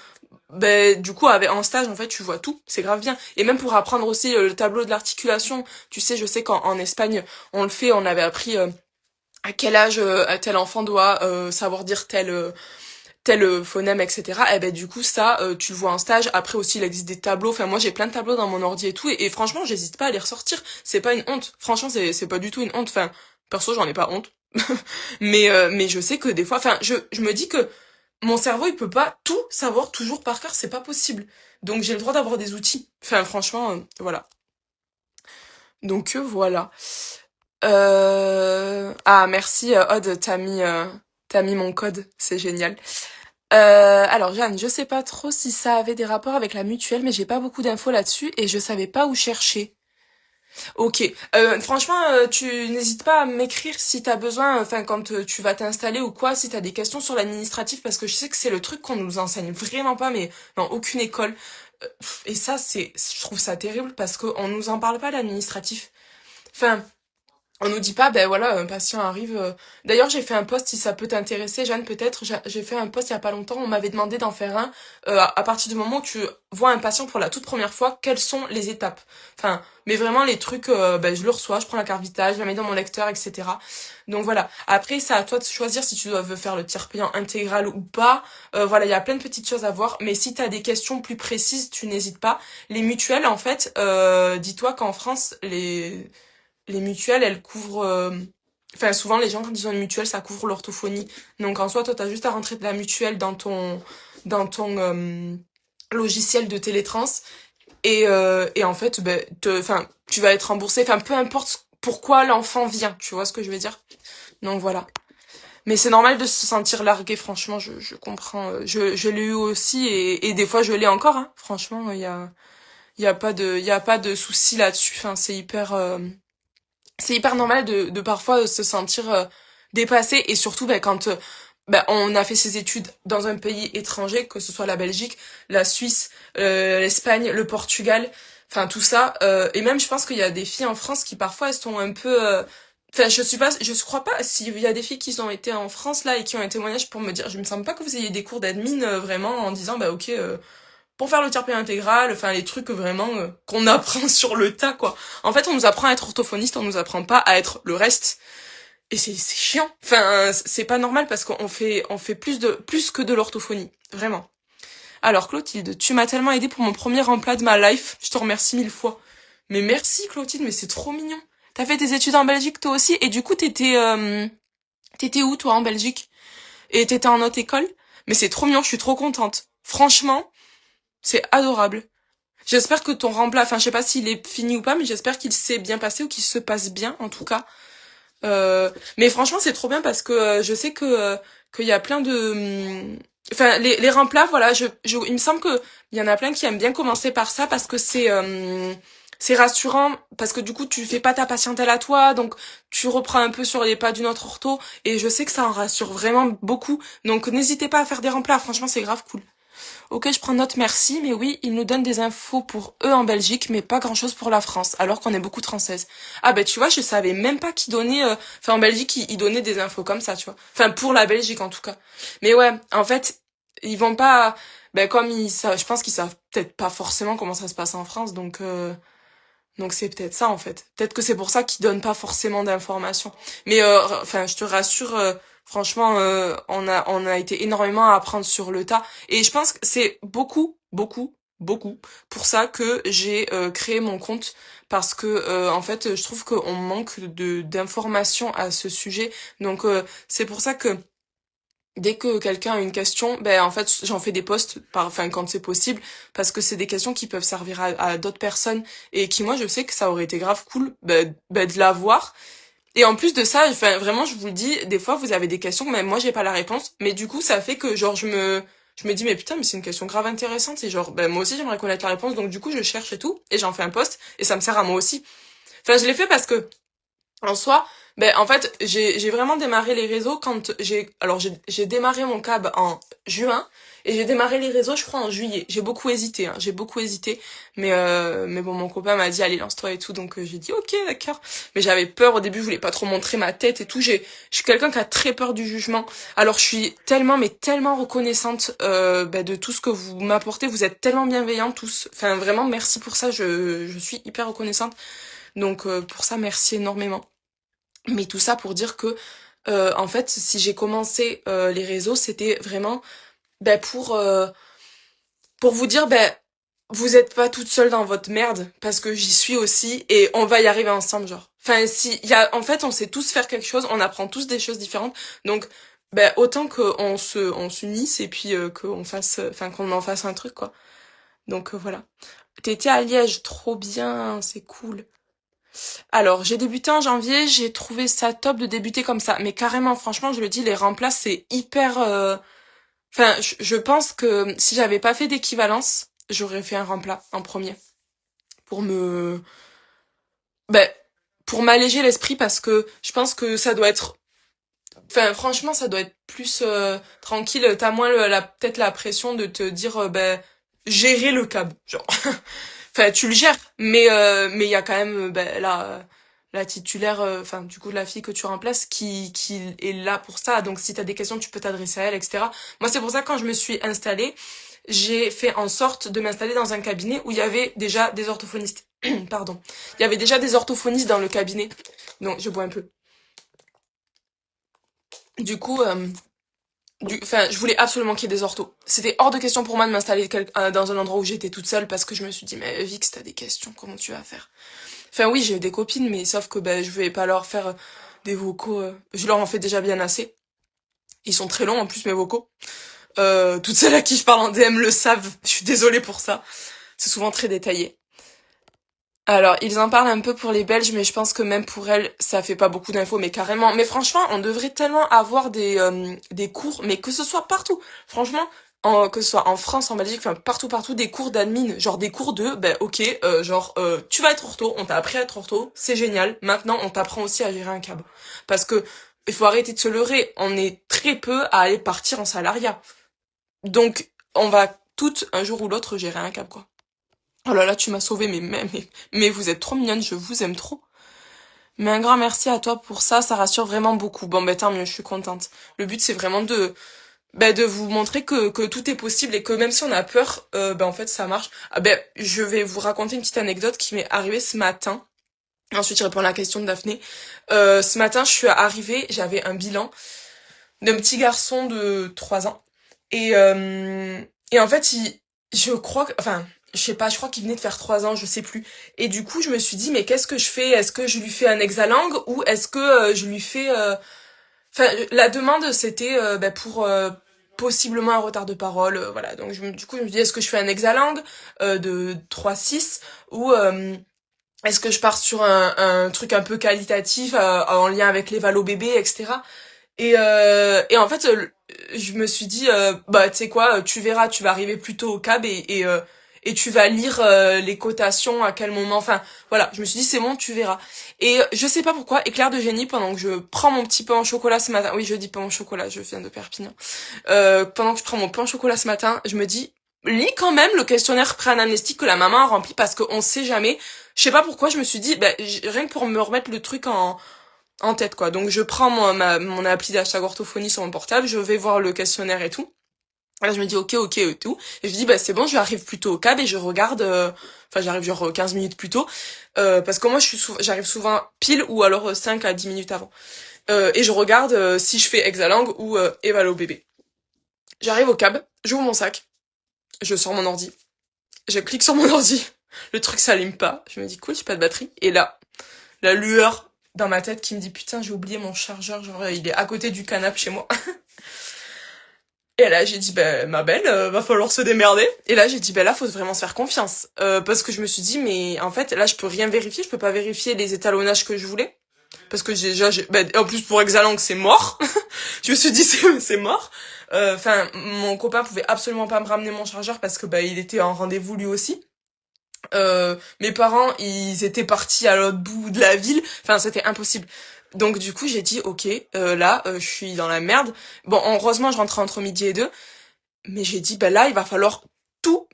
ben du coup en stage en fait tu vois tout c'est grave bien et même pour apprendre aussi le tableau de l'articulation tu sais je sais qu'en Espagne on le fait on avait appris à quel âge tel enfant doit savoir dire tel phonème, etc. Et ben du coup ça, tu le vois en stage. Après aussi, il existe des tableaux. Enfin moi j'ai plein de tableaux dans mon ordi et tout. Et franchement, j'hésite pas à les ressortir. C'est pas une honte. Franchement, c'est pas du tout une honte. Enfin perso, j'en ai pas honte. Mais je sais que des fois, enfin je me dis que mon cerveau il peut pas tout savoir toujours par cœur. C'est pas possible. Donc j'ai le droit d'avoir des outils. Enfin franchement, voilà. Donc voilà. Ah merci Odd, t'as mis mon code. C'est génial. Alors Jeanne, je sais pas trop si ça avait des rapports avec la mutuelle, mais j'ai pas beaucoup d'infos là-dessus et je savais pas où chercher. Ok, franchement, tu n'hésites pas à m'écrire si t'as besoin, enfin quand tu vas t'installer ou quoi, si t'as des questions sur l'administratif, parce que je sais que c'est le truc qu'on nous enseigne vraiment pas, mais dans aucune école. Et ça, je trouve ça terrible parce qu'on nous en parle pas l'administratif. Enfin, On nous dit pas, ben voilà, un patient arrive. D'ailleurs, j'ai fait un post, si ça peut t'intéresser, Jeanne, peut-être. J'ai fait un post il y a pas longtemps. On m'avait demandé d'en faire un. À partir du moment où tu vois un patient pour la toute première fois, quelles sont les étapes? Enfin, mais vraiment les trucs, ben je le reçois, je prends la carte vitale, je la mets dans mon lecteur, etc. Donc voilà. Après, c'est à toi de choisir si tu veux faire le tiers payant intégral ou pas. Voilà, il y a plein de petites choses à voir. Mais si t'as des questions plus précises, tu n'hésites pas. Les mutuelles, en fait, dis-toi qu'en France, les mutuelles, elles couvrent... Enfin, souvent, les gens, quand ils ont une mutuelle, ça couvre l'orthophonie. Donc, en soi, toi, t'as juste à rentrer de la mutuelle dans ton logiciel de télétrans. Et en fait, ben, enfin, tu vas être remboursé. Enfin, peu importe pourquoi l'enfant vient. Tu vois ce que je veux dire? Donc, voilà. Mais c'est normal de se sentir largué, franchement, je comprends. Je l'ai eu aussi, et des fois, je l'ai encore, hein. Franchement, y a pas de souci là-dessus. Enfin, c'est hyper normal de parfois se sentir dépassé, et surtout ben, quand ben, on a fait ses études dans un pays étranger, que ce soit la Belgique, la Suisse, l'Espagne, le Portugal, enfin tout ça, et même je pense qu'il y a des filles en France qui parfois elles sont un peu enfin je crois pas s'il y a des filles qui ont été en France là et qui ont un témoignage pour me dire, je me semble pas que vous ayez des cours d'admin vraiment en disant bah ok, pour faire le tiers payant intégral, enfin les trucs vraiment qu'on apprend sur le tas quoi. En fait, on nous apprend à être orthophoniste, on nous apprend pas à être le reste. Et c'est chiant. Enfin, c'est pas normal parce qu'on fait plus que de l'orthophonie, vraiment. Alors Clotilde, tu m'as tellement aidé pour mon premier emploi de ma life, je te remercie 1000 fois. Mais merci Clotilde, mais c'est trop mignon. T'as fait tes études en Belgique toi aussi, et du coup t'étais où toi en Belgique? Et t'étais en haute école? Mais c'est trop mignon, je suis trop contente. Franchement, c'est adorable. J'espère que ton remplacement, enfin je sais pas s'il est fini ou pas, mais j'espère qu'il s'est bien passé ou qu'il se passe bien en tout cas. Mais franchement c'est trop bien parce que je sais que qu'il y a plein de, enfin les remplats, voilà, il me semble que il y en a plein qui aiment bien commencer par ça parce que c'est rassurant, parce que du coup tu fais pas ta patientèle à toi, donc tu reprends un peu sur les pas d'une autre ortho, et je sais que ça en rassure vraiment beaucoup. Donc n'hésitez pas à faire des remplats, franchement c'est grave cool. Ok, je prends note, merci, mais oui, ils nous donnent des infos pour eux en Belgique, mais pas grand-chose pour la France, alors qu'on est beaucoup de Françaises. Ah ben tu vois, je savais même pas qu'ils donnaient... Enfin, en Belgique, ils donnaient des infos comme ça, tu vois. Enfin, pour la Belgique, en tout cas. Mais ouais, en fait, ils vont pas... Ben comme ils savent... Je pense qu'ils savent peut-être pas forcément comment ça se passe en France, donc c'est peut-être ça, en fait. Peut-être que c'est pour ça qu'ils donnent pas forcément d'informations. Mais enfin, je te rassure... Franchement, on a été énormément à apprendre sur le tas. Et je pense que c'est beaucoup, beaucoup, beaucoup pour ça que j'ai créé mon compte. Parce que, en fait, je trouve qu'on manque d'informations à ce sujet. Donc, c'est pour ça que dès que quelqu'un a une question, ben en fait, j'en fais des posts, enfin, quand c'est possible. Parce que c'est des questions qui peuvent servir à d'autres personnes. Et qui, moi, je sais que ça aurait été grave cool de l'avoir. Et en plus de ça, enfin vraiment, je vous le dis, des fois vous avez des questions, même moi j'ai pas la réponse, mais du coup ça fait que genre je me dis mais putain, mais c'est une question grave intéressante, et genre ben moi aussi j'aimerais connaître la réponse, donc du coup je cherche et tout, et j'en fais un post, et ça me sert à moi aussi. Enfin je l'ai fait parce que en soi, ben en fait, j'ai vraiment démarré les réseaux quand j'ai démarré mon cab en juin, et j'ai démarré les réseaux je crois en juillet. J'ai beaucoup hésité, hein, j'ai beaucoup hésité, mais bon, mon copain m'a dit allez, lance-toi et tout, donc j'ai dit OK, d'accord. Mais j'avais peur au début, je voulais pas trop montrer ma tête et tout. Je suis quelqu'un qui a très peur du jugement. Alors je suis tellement, mais tellement reconnaissante de tout ce que vous m'apportez. Vous êtes tellement bienveillants tous. Enfin vraiment merci pour ça, je suis hyper reconnaissante. Donc pour ça merci énormément. Mais tout ça pour dire que, en fait, si j'ai commencé les réseaux, c'était vraiment pour vous dire, vous êtes pas toute seule dans votre merde, parce que j'y suis aussi, et on va y arriver ensemble, genre. Enfin, en fait, on sait tous faire quelque chose, on apprend tous des choses différentes, donc autant on s'unisse, et puis qu'on en fasse un truc, quoi. Donc voilà. T'étais à Liège, trop bien, c'est cool. Alors, j'ai débuté en janvier, j'ai trouvé ça top de débuter comme ça. Mais carrément, franchement, je le dis, les remplaces, c'est hyper... Enfin, je pense que si j'avais pas fait d'équivalence, j'aurais fait un remplat en premier. Pour me... Ben, pour m'alléger l'esprit, parce que je pense que ça doit être... Enfin, franchement, ça doit être plus tranquille. T'as moins peut-être la pression de te dire, gérer le câble, genre. Enfin, tu le gères, mais il y a quand même, là... la titulaire, enfin du coup la fille que tu remplaces qui est là pour ça. Donc si t'as des questions, tu peux t'adresser à elle, etc. Moi c'est pour ça que quand je me suis installée, j'ai fait en sorte de m'installer dans un cabinet où il y avait déjà des orthophonistes. Pardon. Il y avait déjà des orthophonistes dans le cabinet. Donc je bois un peu. Du coup, enfin, je voulais absolument qu'il y ait des orthos. C'était hors de question pour moi de m'installer dans un endroit où j'étais toute seule parce que je me suis dit, mais Vix, t'as des questions, comment tu vas faire? Enfin oui, j'ai eu des copines, mais sauf que ben, je vais pas leur faire des vocaux. Je leur en fais déjà bien assez. Ils sont très longs en plus mes vocaux. Toutes celles à qui je parle en DM le savent. Je suis désolée pour ça. C'est souvent très détaillé. Alors, ils en parlent un peu pour les Belges, mais je pense que même pour elles, ça fait pas beaucoup d'infos, mais carrément. Mais franchement, on devrait tellement avoir des cours, mais que ce soit partout. Franchement, que ce soit en France, en Belgique, enfin partout, des cours d'admin, genre des cours de, ben ok, tu vas être ortho, on t'a appris à être ortho, c'est génial. Maintenant, on t'apprend aussi à gérer un câble, parce que il faut arrêter de se leurrer. On est très peu à aller partir en salariat, donc on va toutes un jour ou l'autre gérer un câble, quoi. Oh là là, tu m'as sauvé, mais vous êtes trop mignonne, je vous aime trop. Mais un grand merci à toi pour ça, ça rassure vraiment beaucoup. Bon, ben tant mieux, je suis contente. Le but, c'est vraiment de vous montrer que tout est possible et que même si on a peur, en fait, ça marche. Ah, ben, je vais vous raconter une petite anecdote qui m'est arrivée ce matin. Ensuite, je réponds à la question de Daphné. Ce matin, je suis arrivée, j'avais un bilan d'un petit garçon de 3 ans. Et, euh, et en fait, je crois que, enfin, je sais pas, je crois qu'il venait de faire 3 ans, je sais plus. Et du coup, je me suis dit, mais qu'est-ce que je fais? Est-ce que je lui fais un exalangue ou est-ce que je lui fais... Enfin, la demande, c'était pour possiblement un retard de parole, voilà. Donc, du coup, je me dis, est-ce que je fais un exalangue de 3-6 ou est-ce que je pars sur un truc un peu qualitatif en lien avec les valo bébés, etc. Et en fait, je me suis dit, tu sais quoi, tu verras, tu vas arriver plus tôt au CAB et tu vas lire les cotations à quel moment. Enfin, voilà, je me suis dit, c'est bon, tu verras. Et je sais pas pourquoi, éclair de génie, pendant que je prends mon petit pain au chocolat ce matin. Oui, je dis pain au chocolat, je viens de Perpignan. Pendant que je prends mon pain au chocolat ce matin, je me dis, lis quand même le questionnaire pré-anamnestique que la maman a rempli parce qu'on sait jamais. Je sais pas pourquoi, je me suis dit, rien que pour me remettre le truc en tête, quoi. Donc je prends mon appli d'hashtag orthophonie sur mon portable, je vais voir le questionnaire et tout. Là je me dis ok et tout. Et je dis c'est bon, j'arrive plutôt au CAB et je regarde, j'arrive genre 15 minutes plus tôt, parce que moi j'arrive souvent pile ou alors 5 à 10 minutes avant. Et je regarde si je fais exalangue ou éval au bébé. J'arrive au CAB, j'ouvre mon sac, je sors mon ordi, je clique sur mon ordi, le truc s'allume pas, je me dis cool, j'ai pas de batterie, et là, la lueur dans ma tête qui me dit putain j'ai oublié mon chargeur, genre il est à côté du canapé chez moi. Et là j'ai dit ma belle, va falloir se démerder. Et là j'ai dit là faut vraiment se faire confiance. Parce que je me suis dit mais en fait là je peux rien vérifier, je peux pas vérifier les étalonnages que je voulais. Parce que en plus pour Exalang c'est mort. Je me suis dit c'est mort. Enfin mon copain pouvait absolument pas me ramener mon chargeur parce que il était en rendez-vous lui aussi. Mes parents, ils étaient partis à l'autre bout de la ville. Enfin, c'était impossible. Donc du coup, j'ai dit ok, là, je suis dans la merde. Bon, heureusement, je rentrais entre midi et deux, mais j'ai dit là, il va falloir tout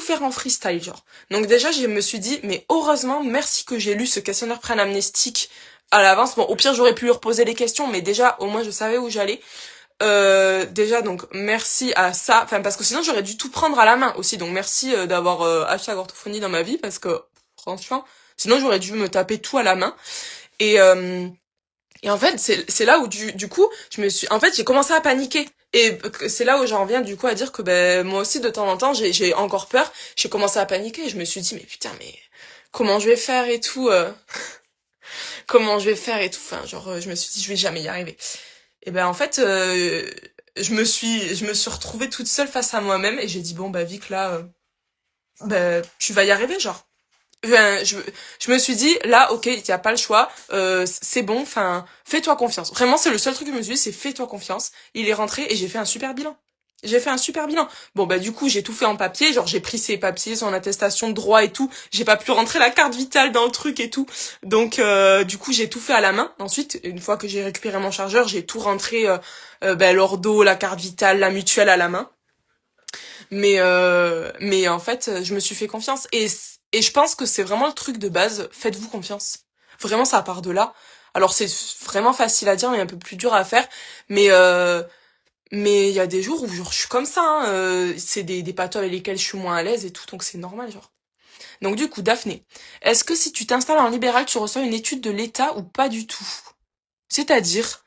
faire en freestyle, genre. Donc déjà, je me suis dit, mais heureusement, merci que j'ai lu ce questionnaire pré-anamnestique à l'avance. Bon, au pire, j'aurais pu lui reposer les questions, mais déjà, au moins, je savais où j'allais. Déjà donc merci à ça, enfin parce que sinon j'aurais dû tout prendre à la main aussi, donc merci d'avoir hashtag orthophonie dans ma vie parce que franchement sinon j'aurais dû me taper tout à la main et euh, et en fait c'est là où du coup j'ai commencé à paniquer et c'est là où j'en reviens du coup à dire que moi aussi de temps en temps j'ai encore peur, j'ai commencé à paniquer et je me suis dit mais putain mais comment je vais faire et tout comment je vais faire et tout, enfin genre je me suis dit je vais jamais y arriver. Et en fait, je me suis retrouvée toute seule face à moi-même et j'ai dit bon Vic là, tu vas y arriver genre. Enfin, je me suis dit là ok y a pas le choix, c'est bon, enfin fais-toi confiance. Vraiment c'est le seul truc que je me suis dit c'est fais-toi confiance. Il est rentré et j'ai fait un super bilan. J'ai fait un super bilan. Bon du coup j'ai tout fait en papier, genre j'ai pris ses papiers, son attestation de droit et tout. J'ai pas pu rentrer la carte vitale dans le truc et tout. Donc du coup j'ai tout fait à la main. Ensuite une fois que j'ai récupéré mon chargeur, j'ai tout rentré l'ordo, la carte vitale, la mutuelle à la main. Mais en fait je me suis fait confiance et je pense que c'est vraiment le truc de base. Faites-vous confiance. Vraiment, ça part de là. Alors c'est vraiment facile à dire, mais un peu plus dur à faire. Mais mais il y a des jours où genre, je suis comme ça. Hein, c'est des pathos avec lesquels je suis moins à l'aise et tout, donc c'est normal, genre. Donc du coup, Daphné, est-ce que si tu t'installes en libéral, tu reçois une étude de l'État ou pas du tout? C'est-à-dire...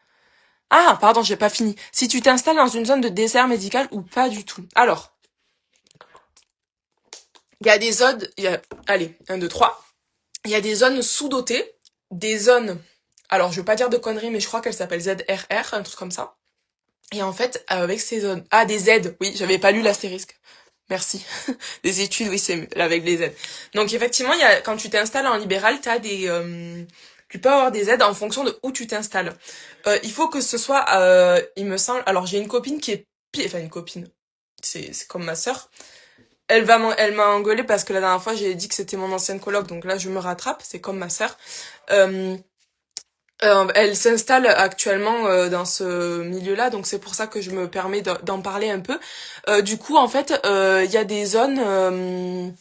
Ah, pardon, j'ai pas fini. Si tu t'installes dans une zone de désert médical ou pas du tout. Alors, il y a des zones... Allez, un, 2, 3. Il y a des zones sous-dotées, des zones... Alors, je veux pas dire de conneries, mais je crois qu'elles s'appellent ZRR, un truc comme ça. Et en fait, avec ces zones... Ah, des Z, oui, j'avais pas lu l'astérisque. Merci. Des études, oui, c'est avec les aides. Donc effectivement, quand tu t'installes en libéral, tu peux avoir des aides en fonction de où tu t'installes. Il faut que ce soit, il me semble. Alors j'ai une copine qui est, enfin une copine, c'est comme ma sœur. Elle m'a engueulée parce que la dernière fois j'ai dit que c'était mon ancienne coloc, donc là je me rattrape. C'est comme ma sœur. Euh, elle s'installe actuellement dans ce milieu-là, donc c'est pour ça que je me permets d'en parler un peu. Du coup, en fait, il y a des zones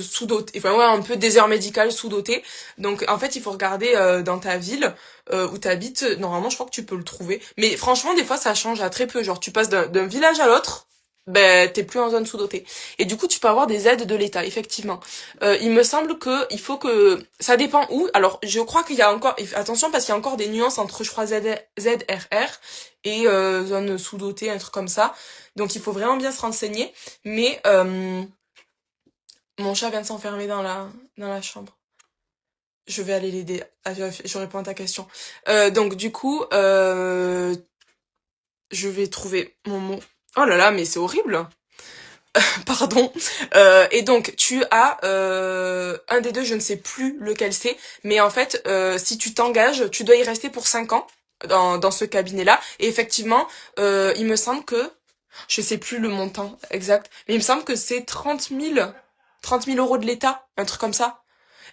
sous-dotées, enfin ouais, un peu désert médical sous-doté. Donc en fait, il faut regarder dans ta ville où t'habites. Normalement, je crois que tu peux le trouver. Mais franchement, des fois, ça change à très peu. Genre, tu passes d'un village à l'autre, ben t'es plus en zone sous-dotée. Et du coup, tu peux avoir des aides de l'État, effectivement. Il me semble que il faut que ça dépend où. Alors, je crois qu'il y a encore attention parce qu'il y a encore des nuances entre je crois ZRR et zone sous-dotée, un truc comme ça. Donc, il faut vraiment bien se renseigner. Mais mon chat vient de s'enfermer dans la chambre. Je vais aller l'aider. Ah, je réponds à ta question. Donc du coup, je vais trouver mon mot. Oh là là, mais c'est horrible. Pardon. Et donc tu as un des deux, je ne sais plus lequel c'est, mais en fait, si tu t'engages, tu dois y rester pour 5 ans dans ce cabinet-là. Et effectivement, il me semble que je sais plus le montant exact, mais il me semble que c'est 30 000 euros de l'État, un truc comme ça.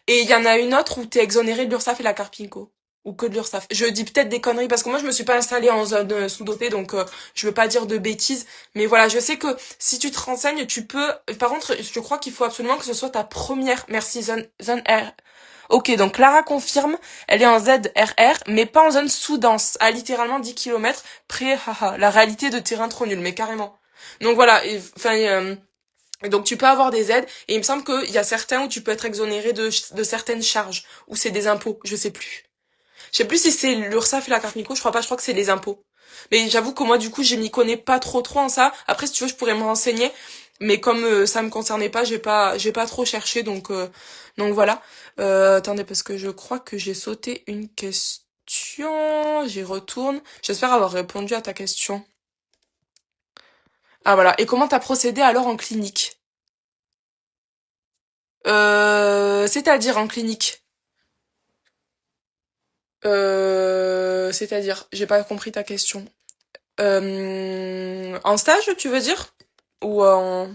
Et il y en a une autre où t'es exonéré de l'URSSAF et la Carpinco. Ou que de l'URSSAF. Je dis peut-être des conneries parce que moi je me suis pas installée en zone sous-dotée donc je veux pas dire de bêtises. Mais voilà, je sais que si tu te renseignes, tu peux... Par contre, je crois qu'il faut absolument que ce soit ta première... Merci, zone R. Ok, donc Clara confirme, elle est en ZRR, mais pas en zone sous-dense, à littéralement 10 kilomètres près, haha, la réalité de terrain trop nul, mais carrément. Donc voilà, enfin... Donc tu peux avoir des aides et il me semble qu'il y a certains où tu peux être exonéré de certaines charges ou c'est des impôts, je sais plus. Je sais plus si c'est l'URSSAF et la carte Micro, je crois pas, je crois que c'est les impôts. Mais j'avoue que moi du coup, je m'y connais pas trop en ça. Après si tu veux, je pourrais me renseigner, mais comme ça me concernait pas, j'ai pas trop cherché donc voilà. Attendez parce que je crois que j'ai sauté une question, j'y retourne. J'espère avoir répondu à ta question. Ah voilà, et comment t'as procédé alors en clinique? C'est-à-dire en clinique. C'est-à-dire, j'ai pas compris ta question. En stage, tu veux dire? Ou en...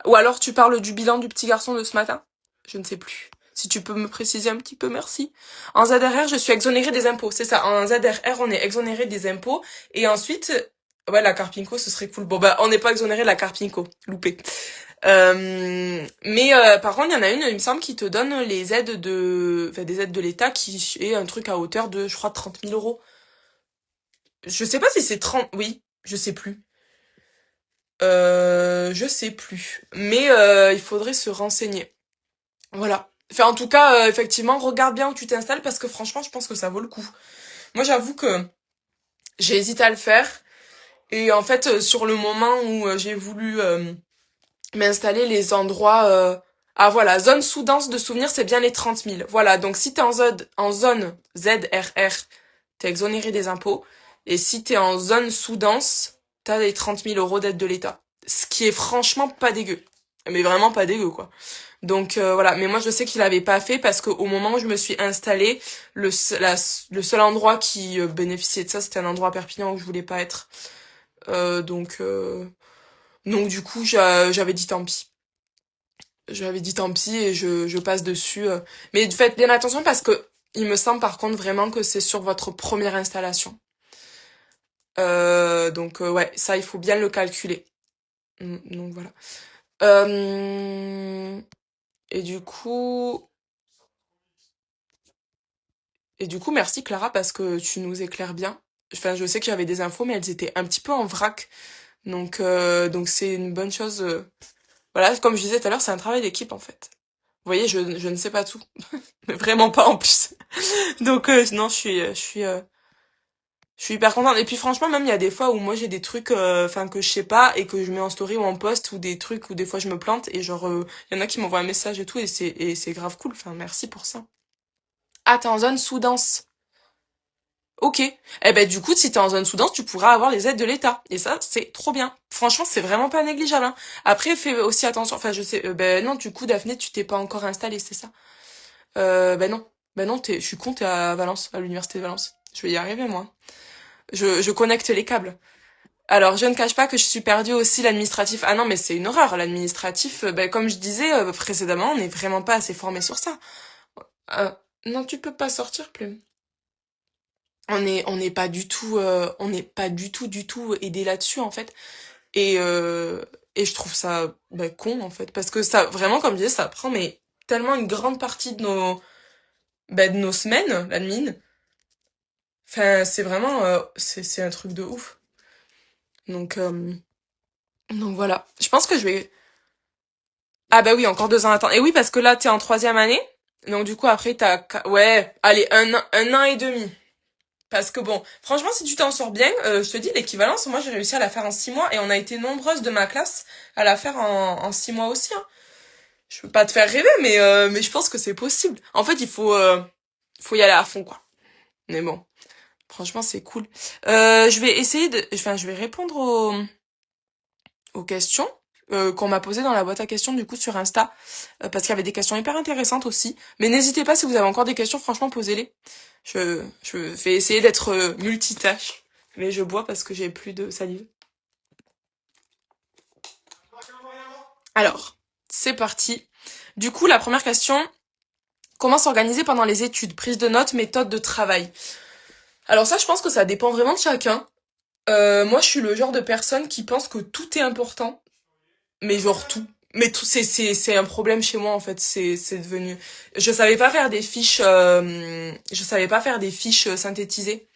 Ou alors tu parles du bilan du petit garçon de ce matin? Je ne sais plus. Si tu peux me préciser un petit peu, merci. En ZRR, je suis exonérée des impôts. C'est ça. En ZRR, on est exonéré des impôts. Et ensuite, ouais, la Carpinco, ce serait cool. Bon, bah, on n'est pas exonéré de la Carpinco. Loupé. Mais par contre, il y en a une, il me semble, qui te donne les aides enfin, des aides de l'État qui est un truc à hauteur de, je crois, 30 000 euros. Je sais pas si c'est 30, oui, je sais plus. Je sais plus. Mais il faudrait se renseigner. Voilà. Enfin, en tout cas, effectivement, regarde bien où tu t'installes parce que franchement, je pense que ça vaut le coup. Moi, j'avoue que j'ai hésité à le faire. Et en fait, sur le moment où j'ai voulu m'installer les endroits... Ah voilà, zone sous-dense de souvenirs, c'est bien les 30 000. Voilà, donc si t'es en zone ZRR, t'es exonéré des impôts. Et si t'es en zone sous-dense, t'as les 30 000 euros d'aide de l'État. Ce qui est franchement pas dégueu. Mais vraiment pas dégueu, quoi. Donc voilà, mais moi je sais qu'il avait pas fait parce qu'au moment où je me suis installée, le seul endroit qui bénéficiait de ça, c'était un endroit à Perpignan où je voulais pas être. Donc du coup, j'avais dit tant pis. J'avais dit tant pis et je passe dessus. Mais faites bien attention parce que il me semble par contre vraiment que c'est sur votre première installation. Donc ouais, ça il faut bien le calculer. Donc voilà. Et du coup, Et du coup, merci Clara parce que tu nous éclaires bien. Enfin, je sais que j'avais des infos, mais elles étaient un petit peu en vrac. Donc c'est une bonne chose. Voilà, comme je disais tout à l'heure, c'est un travail d'équipe en fait. Vous voyez, je ne sais pas tout. Mais vraiment pas en plus. Donc non, je suis hyper contente. Et puis franchement, même il y a des fois où moi j'ai des trucs enfin que je sais pas et que je mets en story ou en post ou des trucs où des fois je me plante et genre il y en a qui m'envoient un message et tout et c'est grave cool. Enfin, merci pour ça. Ah, t'es en zone sous-dense. Ok. Eh ben du coup, si t'es en zone sous-dense, tu pourras avoir les aides de l'État. Et ça, c'est trop bien. Franchement, c'est vraiment pas négligeable, hein. Après, fais aussi attention. Enfin, je sais. Ben non, du coup, Daphné, tu t'es pas encore installée, c'est ça? Ben non. Ben non, je suis con, t'es à Valence, à l'université de Valence. Je vais y arriver, moi. Je connecte les câbles. Alors, je ne cache pas que je suis perdue aussi l'administratif. Ah non, mais c'est une horreur. L'administratif, ben, comme je disais précédemment, on n'est vraiment pas assez formé sur ça. Euh, non, tu peux pas sortir, Plume. On n'est pas du tout, on n'est pas du tout aidé là-dessus, en fait. Et, euh, et je trouve ça, ben, con, en fait. Parce que ça, vraiment, comme je disais, ça prend, mais tellement une grande partie de nos semaines, l'admin. Enfin, c'est vraiment, c'est un truc de ouf. Donc, euh, donc voilà. Je pense que je vais, ah bah oui, encore 2 ans à attendre. Et oui, parce que là, t'es en troisième année. Donc du coup, après, ouais, allez, un an et demi. Parce que bon, franchement, si tu t'en sors bien, je te dis, l'équivalence, moi, j'ai réussi à la faire en 6 mois et on a été nombreuses de ma classe à la faire en 6 mois aussi, hein. Je peux pas te faire rêver, mais je pense que c'est possible. En fait, faut y aller à fond, quoi. Mais bon, franchement, c'est cool. Je vais essayer enfin, je vais répondre aux questions qu'on m'a posées dans la boîte à questions du coup sur Insta parce qu'il y avait des questions hyper intéressantes aussi. Mais n'hésitez pas si vous avez encore des questions, franchement posez-les. Je vais essayer d'être multitâche, mais je bois parce que j'ai plus de salive. Alors, c'est parti. Du coup, la première question, comment s'organiser pendant les études? Prise de notes, méthode de travail. Alors ça, je pense que ça dépend vraiment de chacun. Moi, je suis le genre de personne qui pense que tout est important. Mais genre tout. Mais tout, c'est un problème chez moi en fait. C'est devenu. Je savais pas faire des fiches. Je savais pas faire des fiches synthétisées.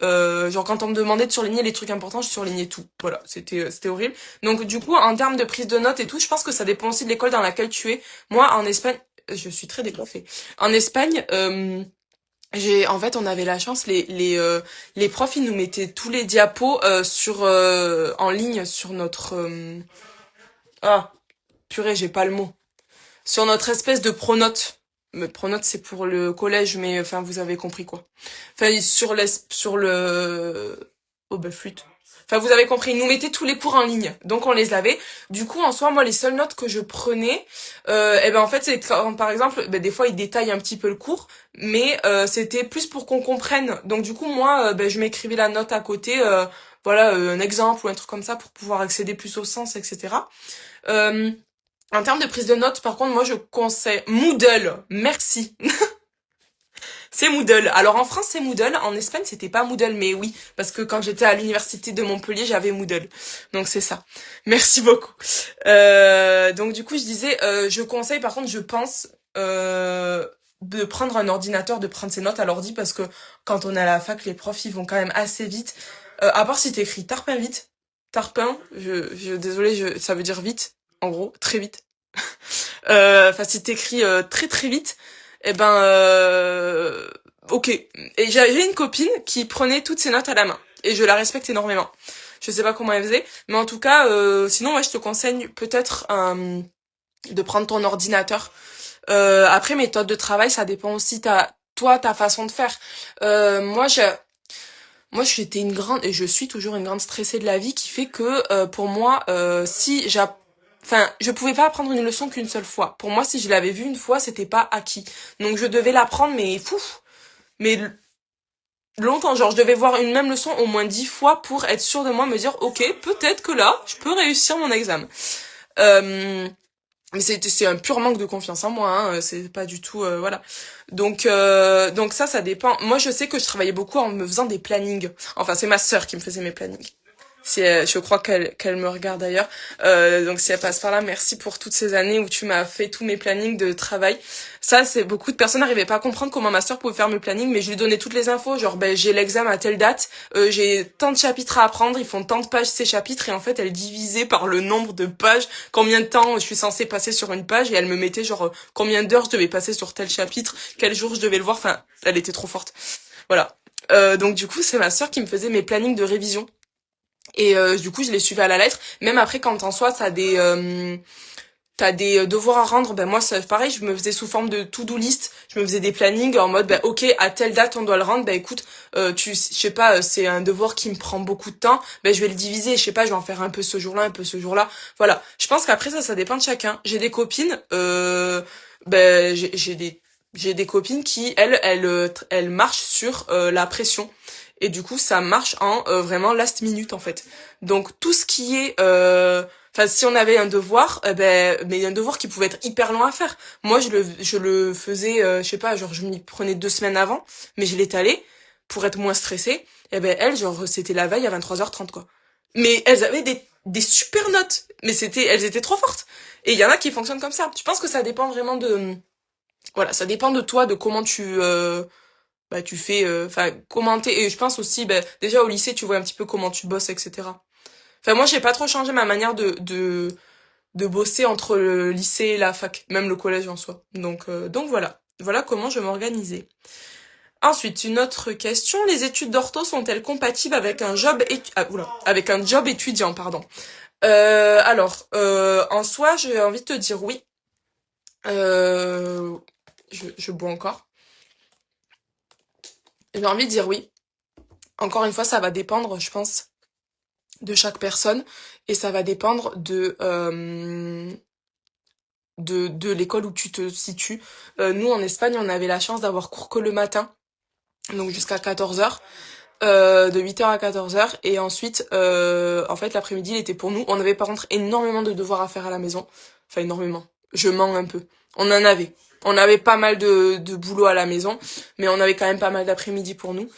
Genre quand on me demandait de surligner les trucs importants, je surlignais tout. Voilà, c'était horrible. Donc du coup, en termes de prise de notes et tout, je pense que ça dépend aussi de l'école dans laquelle tu es. Moi, en Espagne, je suis très décoiffée. En Espagne, j'ai en fait on avait la chance les profs ils nous mettaient tous les diapos sur en ligne sur notre ah purée, j'ai pas le mot. Sur notre espèce de pronote. Mais pronote, c'est pour le collège, mais enfin, vous avez compris quoi. Enfin, sur le... Oh, bah, flûte. Enfin, vous avez compris, ils nous mettaient tous les cours en ligne. Donc, on les avait. Du coup, en soi, moi, les seules notes que je prenais, eh ben, en fait, c'est quand, par exemple, ben, des fois, ils détaillent un petit peu le cours, mais c'était plus pour qu'on comprenne. Donc, du coup, moi, ben, je m'écrivais la note à côté, voilà, un exemple ou un truc comme ça pour pouvoir accéder plus au sens, etc. Euh, En termes de prise de notes, par contre, moi, je conseille Moodle. Merci. C'est Moodle. Alors, en France, c'est Moodle. En Espagne, c'était pas Moodle, mais oui. Parce que quand j'étais à l'université de Montpellier, j'avais Moodle. Donc, c'est ça. Merci beaucoup. Donc, du coup, je disais, je conseille, par contre, je pense, de prendre un ordinateur, de prendre ses notes à l'ordi, parce que quand on est à la fac, les profs, ils vont quand même assez vite. À part si t'écris tarpin vite. Tarpin, désolé, ça veut dire vite. En gros, très vite. Enfin, si t'écris très très vite, eh ben, ok. Et j'avais une copine qui prenait toutes ses notes à la main. Et je la respecte énormément. Je sais pas comment elle faisait, mais en tout cas, sinon, ouais, je te conseille peut-être de prendre ton ordinateur. Après, méthode de travail, ça dépend aussi ta façon de faire. Moi, j'étais une grande, et je suis toujours une grande stressée de la vie, qui fait que, pour moi, si enfin, je pouvais pas apprendre une leçon qu'une seule fois. Pour moi, si je l'avais vue une fois, c'était pas acquis. Donc, je devais l'apprendre, mais fou, mais longtemps. Genre, je devais voir une même leçon au moins 10 fois pour être sûre de moi, me dire, ok, peut-être que là, je peux réussir mon examen. Euh, mais c'est un pur manque de confiance en moi, hein. C'est pas du tout, voilà. Donc ça dépend. Moi, je sais que je travaillais beaucoup en me faisant des plannings. Enfin, c'est ma sœur qui me faisait mes plannings. Je crois qu'elle me regarde d'ailleurs. Donc si elle passe par là, merci pour toutes ces années où tu m'as fait tous mes plannings de travail. Ça, c'est beaucoup de personnes n'arrivaient pas à comprendre comment ma sœur pouvait faire mes plannings, mais je lui donnais toutes les infos. Genre, ben j'ai l'examen à telle date, j'ai tant de chapitres à apprendre, ils font tant de pages ces chapitres, et en fait, elle divisait par le nombre de pages combien de temps je suis censée passer sur une page, et elle me mettait genre combien d'heures je devais passer sur tel chapitre, quel jour je devais le voir. Enfin, elle était trop forte. Voilà. Donc du coup, c'est ma sœur qui me faisait mes plannings de révision. Et du coup, je les suivais à la lettre. Même après, quand en soi, t'as des devoirs à rendre, ben moi, c'est pareil, je me faisais sous forme de to-do list. Je me faisais des plannings en mode, ben ok, à telle date, on doit le rendre. Ben écoute, je sais pas, c'est un devoir qui me prend beaucoup de temps. Ben je vais le diviser. Je sais pas, je vais en faire un peu ce jour-là, un peu ce jour-là. Voilà. Je pense qu'après ça dépend de chacun. J'ai des copines, ben j'ai des copines qui, elles marchent sur la pression. Et du coup, ça marche en vraiment last minute en fait. Donc tout ce qui est, enfin si on avait un devoir, mais un devoir qui pouvait être hyper long à faire. Moi, je le faisais, je sais pas, genre je m'y prenais 2 semaines avant, mais je l'étalais pour être moins stressée. Et ben elles, genre c'était la veille à 23h30 quoi. Mais elles avaient des super notes, mais elles étaient trop fortes. Et il y en a qui fonctionnent comme ça. Je pense que ça dépend vraiment de, voilà, ça dépend de toi, de comment tu fais, enfin commenter. Et je pense aussi, déjà au lycée, tu vois un petit peu comment tu bosses, etc. Enfin moi, j'ai pas trop changé ma manière de bosser entre le lycée et la fac, même le collège en soi. Donc voilà comment je m'organisais. Ensuite, une autre question, les études d'ortho sont-elles compatibles avec un avec un job étudiant, pardon. Alors, en soi, j'ai envie de te dire oui. Euh, je bois encore. J'ai envie de dire oui. Encore une fois, ça va dépendre, je pense, de chaque personne, et ça va dépendre de l'école où tu te situes. Nous, en Espagne, on avait la chance d'avoir cours que le matin, donc jusqu'à 14h, de 8h à 14h, et ensuite, en fait, l'après-midi, il était pour nous. On avait par contre énormément de devoirs à faire à la maison. Enfin, énormément. Je mens un peu. On en avait. On avait pas mal de boulot à la maison, mais on avait quand même pas mal d'après-midi pour nous.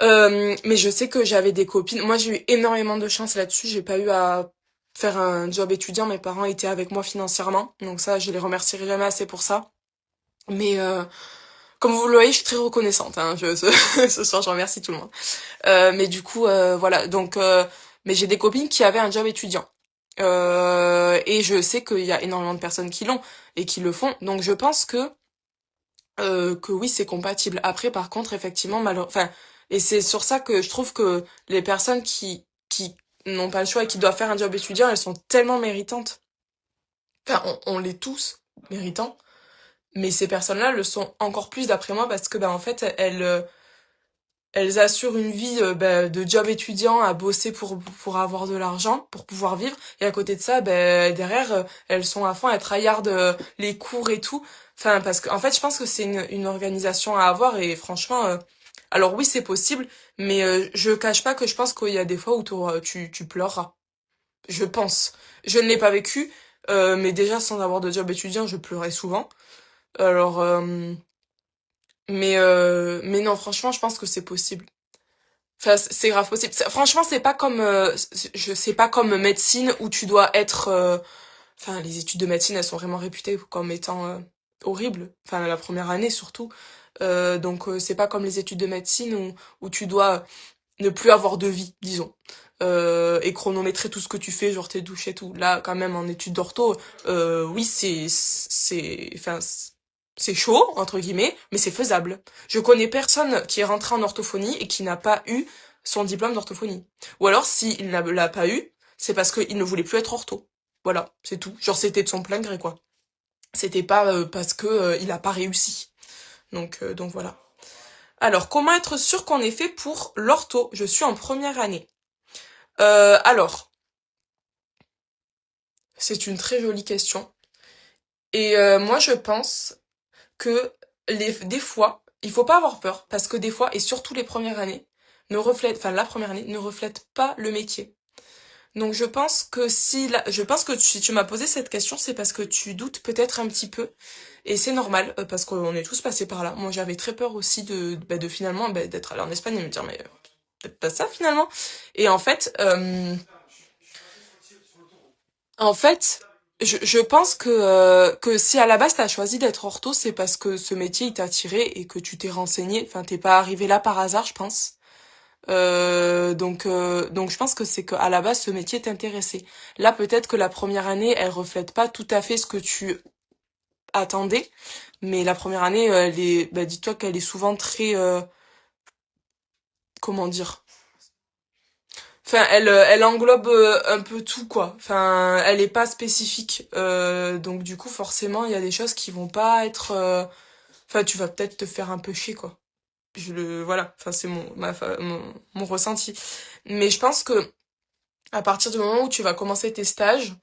Mais je sais que j'avais des copines. Moi, j'ai eu énormément de chance là-dessus. J'ai pas eu à faire un job étudiant. Mes parents étaient avec moi financièrement. Donc ça, je les remercierai jamais assez pour ça. Mais comme vous le voyez, je suis très reconnaissante. Hein. Ce soir, je remercie tout le monde. Mais du coup, voilà. Donc, mais j'ai des copines qui avaient un job étudiant. Et je sais qu'il y a énormément de personnes qui l'ont et qui le font. Donc je pense que oui, c'est compatible. Après, par contre, effectivement, enfin, et c'est sur ça que je trouve que les personnes qui n'ont pas le choix et qui doivent faire un job étudiant, elles sont tellement méritantes. Enfin, on l'est tous méritants, mais ces personnes-là le sont encore plus d'après moi parce que, en fait, elles assurent une vie de job étudiant à bosser pour avoir de l'argent, pour pouvoir vivre. Et à côté de ça, derrière, elles sont à fond, elles tryhardent les cours et tout. Enfin, parce que en fait, je pense que c'est une organisation à avoir et franchement, alors oui, c'est possible, mais je cache pas que je pense qu'il y a des fois où tu pleureras. Je pense. Je ne l'ai pas vécu, mais déjà sans avoir de job étudiant, je pleurais souvent. Alors, mais non, franchement, je pense que c'est possible. Enfin, c'est grave possible. Franchement, c'est pas comme, je sais pas comme médecine où tu dois être, enfin, les études de médecine, elles sont vraiment réputées comme étant horribles. Enfin, la première année surtout. Donc, c'est pas comme les études de médecine où tu dois ne plus avoir de vie, disons. Et chronométrer tout ce que tu fais, genre tes douches et tout. Là, quand même, en études d'ortho, oui, enfin, c'est chaud, entre guillemets, mais c'est faisable. Je connais personne qui est rentré en orthophonie et qui n'a pas eu son diplôme d'orthophonie. Ou alors, s'il ne l'a pas eu, c'est parce qu'il ne voulait plus être ortho. Voilà, c'est tout. Genre, c'était de son plein gré, quoi. C'était pas parce que il a pas réussi. Donc voilà. Alors, comment être sûr qu'on est fait pour l'ortho? Je suis en première année. Alors, c'est une très jolie question. Et moi, je pense que des fois, il faut pas avoir peur, parce que des fois, et surtout les premières années, la première année ne reflète pas le métier. Donc je pense que si tu m'as posé cette question, c'est parce que tu doutes peut-être un petit peu, et c'est normal, parce qu'on est tous passés par là. Moi, j'avais très peur aussi de finalement d'être allée en Espagne et me dire mais peut-être pas ça finalement. Et en fait, je pense que si à la base t'as choisi d'être ortho, c'est parce que ce métier il t'a attiré et que tu t'es renseigné. Enfin, t'es pas arrivé là par hasard, je pense. Donc je pense que c'est que à la base ce métier t'intéressait. Là, peut-être que la première année, elle reflète pas tout à fait ce que tu attendais, mais la première année, elle est, bah, dis-toi qu'elle est souvent très, comment dire. Enfin, elle englobe un peu tout, quoi. Enfin, elle est pas spécifique. Donc du coup, forcément, il y a des choses qui vont pas être. Enfin, tu vas peut-être te faire un peu chier, quoi. Voilà. Enfin, c'est mon ressenti. Mais je pense que à partir du moment où tu vas commencer tes stages,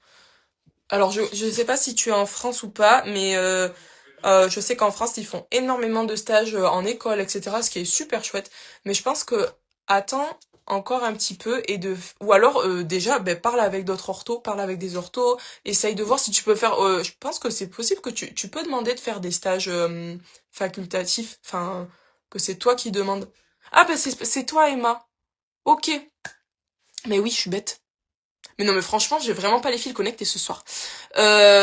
alors je sais pas si tu es en France ou pas, mais je sais qu'en France ils font énormément de stages en école, etc. Ce qui est super chouette. Mais je pense que attends encore un petit peu et ou alors déjà ben, parle avec d'autres orthos, parle avec des orthos, essaye de voir si tu peux faire. Je pense que c'est possible que tu peux demander de faire des stages facultatifs, enfin que c'est toi qui demandes. Ah ben c'est toi Emma. Ok. Mais oui, je suis bête. Mais non, mais franchement, j'ai vraiment pas les fils connectés ce soir.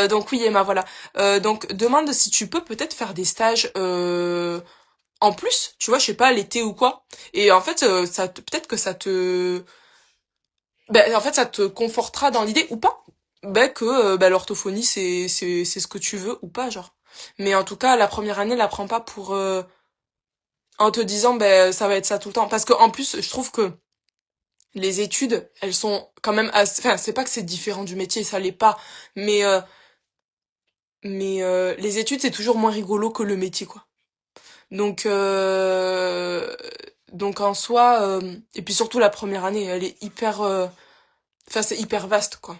Donc oui, Emma, voilà. Donc demande si tu peux peut-être faire des stages en plus, tu vois, je sais pas, l'été ou quoi. Et en fait, peut-être que ben, en fait, ça te confortera dans l'idée ou pas. Ben que ben, l'orthophonie c'est ce que tu veux ou pas, genre. Mais en tout cas, la première année, la prends pas pour en te disant ben ça va être ça tout le temps. Parce que en plus, je trouve que les études, elles sont quand même enfin, c'est pas que c'est différent du métier, ça l'est pas, mais les études c'est toujours moins rigolo que le métier, quoi. Donc donc en soi, et puis surtout la première année, elle est hyper, enfin c'est hyper vaste, quoi.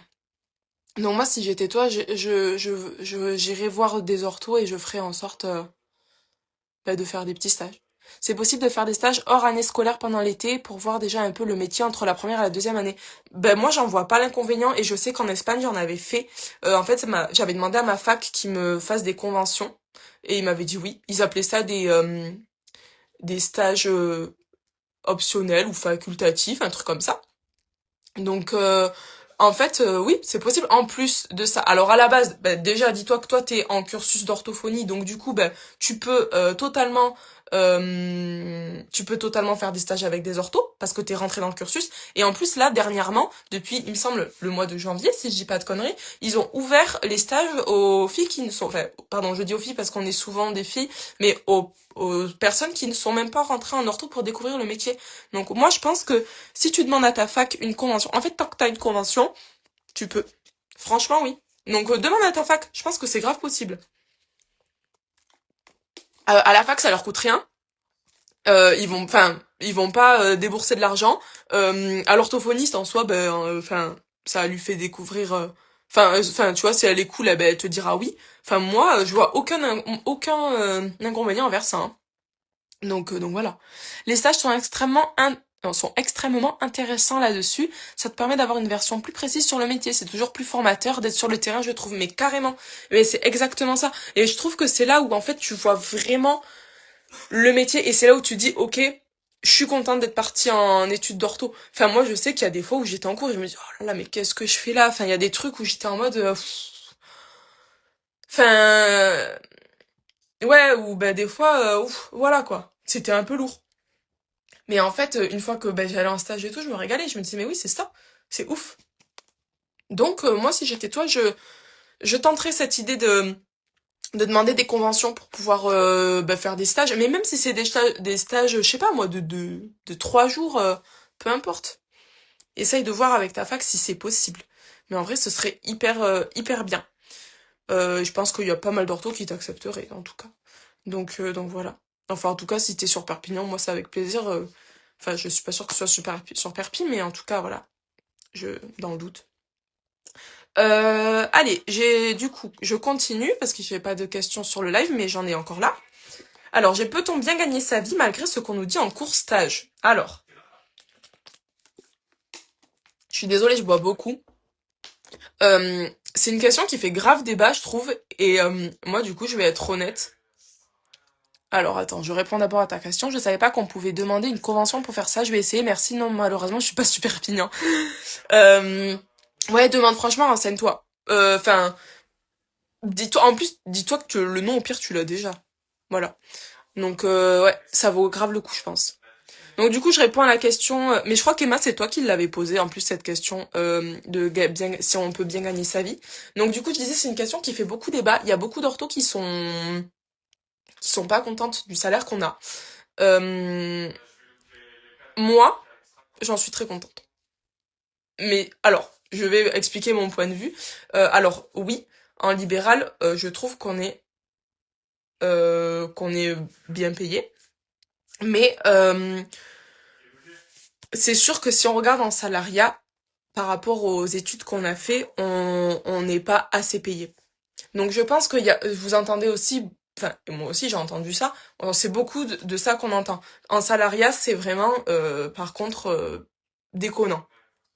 Donc moi si j'étais toi, j'irais voir des orthos et je ferais en sorte bah, de faire des petits stages. C'est possible de faire des stages hors année scolaire pendant l'été pour voir déjà un peu le métier entre la première et la deuxième année. Ben moi j'en vois pas l'inconvénient et je sais qu'en Espagne j'en avais fait. En fait j'avais demandé à ma fac qu'ils me fassent des conventions et ils m'avaient dit oui. Ils appelaient ça des stages optionnels ou facultatifs, un truc comme ça. Donc en fait oui c'est possible en plus de ça. Alors à la base bah, déjà dis-toi que toi t'es en cursus d'orthophonie donc du coup bah, tu peux totalement faire des stages avec des orthos parce que t'es rentré dans le cursus et en plus là dernièrement depuis il me semble le mois de janvier si je dis pas de conneries ils ont ouvert les stages aux filles qui ne sont enfin pardon je dis aux filles parce qu'on est souvent des filles mais aux personnes qui ne sont même pas rentrées en ortho pour découvrir le métier. Donc moi je pense que si tu demandes à ta fac une convention, en fait, tant que t'as une convention, tu peux. Franchement, oui. Donc, demande à ta fac. Je pense que c'est grave possible. À la fac, ça leur coûte rien. Ils vont pas débourser de l'argent. À l'orthophoniste, en soi, ben, ça lui fait découvrir. Tu vois, si elle est cool, eh ben, elle te dira oui. Enfin, moi, je vois aucun inconvénient envers ça, hein. Donc voilà. Les stages sont extrêmement intéressants là-dessus. Ça te permet d'avoir une version plus précise sur le métier. C'est toujours plus formateur d'être sur le terrain, je trouve. Mais carrément. Mais c'est exactement ça. Et je trouve que c'est là où, en fait, tu vois vraiment le métier. Et c'est là où tu dis, ok, je suis contente d'être partie en études d'ortho. Enfin, moi, je sais qu'il y a des fois où j'étais en cours et je me dis, oh là là, mais qu'est-ce que je fais là? Enfin, il y a des trucs où j'étais en mode, enfin, ouais, ou bah, des fois, ouf, voilà, quoi. C'était un peu lourd. Mais en fait, une fois que ben, j'allais en stage et tout, je me régalais. Je me disais, mais oui, c'est ça. C'est ouf. Donc, moi, si j'étais toi, je tenterais cette idée de demander des conventions pour pouvoir ben, faire des stages. Mais même si c'est des stages, je sais pas moi, de 3 jours, peu importe. Essaye de voir avec ta fac si c'est possible. Mais en vrai, ce serait hyper bien. Je pense qu'il y a pas mal d'orthos qui t'accepteraient, en tout cas. Donc voilà. Enfin, en tout cas, si t'es sur Perpignan, moi, c'est avec plaisir. Enfin, je suis pas sûre que ce soit sur Perpi, mais en tout cas, voilà. Dans le doute. Allez, du coup, je continue parce que j'ai pas de questions sur le live, mais j'en ai encore là. Alors, peut-on bien gagner sa vie malgré ce qu'on nous dit en cours stage? Alors, je suis désolée, je bois beaucoup. C'est une question qui fait grave débat, je trouve, et moi, du coup, je vais être honnête. Alors attends, je réponds d'abord à ta question. Je savais pas qu'on pouvait demander une convention pour faire ça. Je vais essayer. Merci. Non, malheureusement, je suis pas super fine, hein. Euh, ouais, demande franchement, renseigne-toi. Enfin, dis-toi. En plus, dis-toi que le nom au pire tu l'as déjà. Voilà. Donc ouais, ça vaut grave le coup, je pense. Donc du coup, je réponds à la question. Mais je crois qu'Emma, c'est toi qui l'avais posée en plus cette question de bien, si on peut bien gagner sa vie. Donc du coup, je disais c'est une question qui fait beaucoup débat. Il y a beaucoup d'orthos qui sont pas contentes du salaire qu'on a. Euh, Moi, j'en suis très contente. Mais alors, je vais expliquer mon point de vue. Alors oui, en libéral, je trouve qu'on est bien payé. Mais c'est sûr que si on regarde en salariat, par rapport aux études qu'on a fait, on n'est pas assez payé. Donc je pense vous entendez aussi, enfin moi aussi j'ai entendu ça, c'est beaucoup de ça qu'on entend. En salariat, c'est vraiment, par contre, déconnant.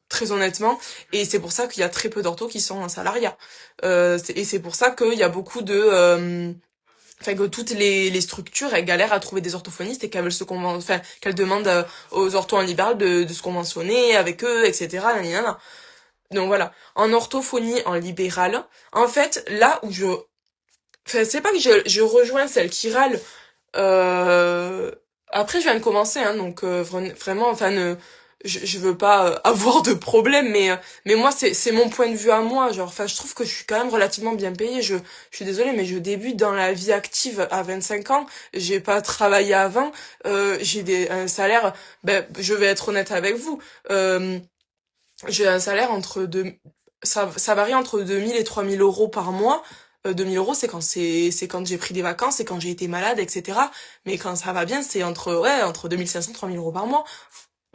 Très honnêtement, et c'est pour ça qu'il y a très peu d'orthos qui sont en salariat. Et c'est pour ça qu'il y a beaucoup enfin que toutes les structures elles galèrent à trouver des orthophonistes et qu'elles veulent enfin qu'elles demandent aux orthos en libéral de se conventionner avec eux, etc. Nanana. Donc voilà, en orthophonie en libéral, en fait là où enfin c'est pas que je rejoins celle qui râle. euh, Après je viens de commencer, hein, donc vraiment, enfin je veux pas avoir de problème, mais moi c'est mon point de vue à moi, genre enfin je trouve que je suis quand même relativement bien payée. Je suis désolée, mais je débute dans la vie active à 25 ans, j'ai pas travaillé avant, j'ai un salaire, ben je vais être honnête avec vous, j'ai un salaire ça varie entre 2000 et 3000 euros par mois. 2000 euros, c'est quand j'ai pris des vacances, c'est quand j'ai été malade, etc. Mais quand ça va bien, c'est entre 2500 et 3000 euros par mois.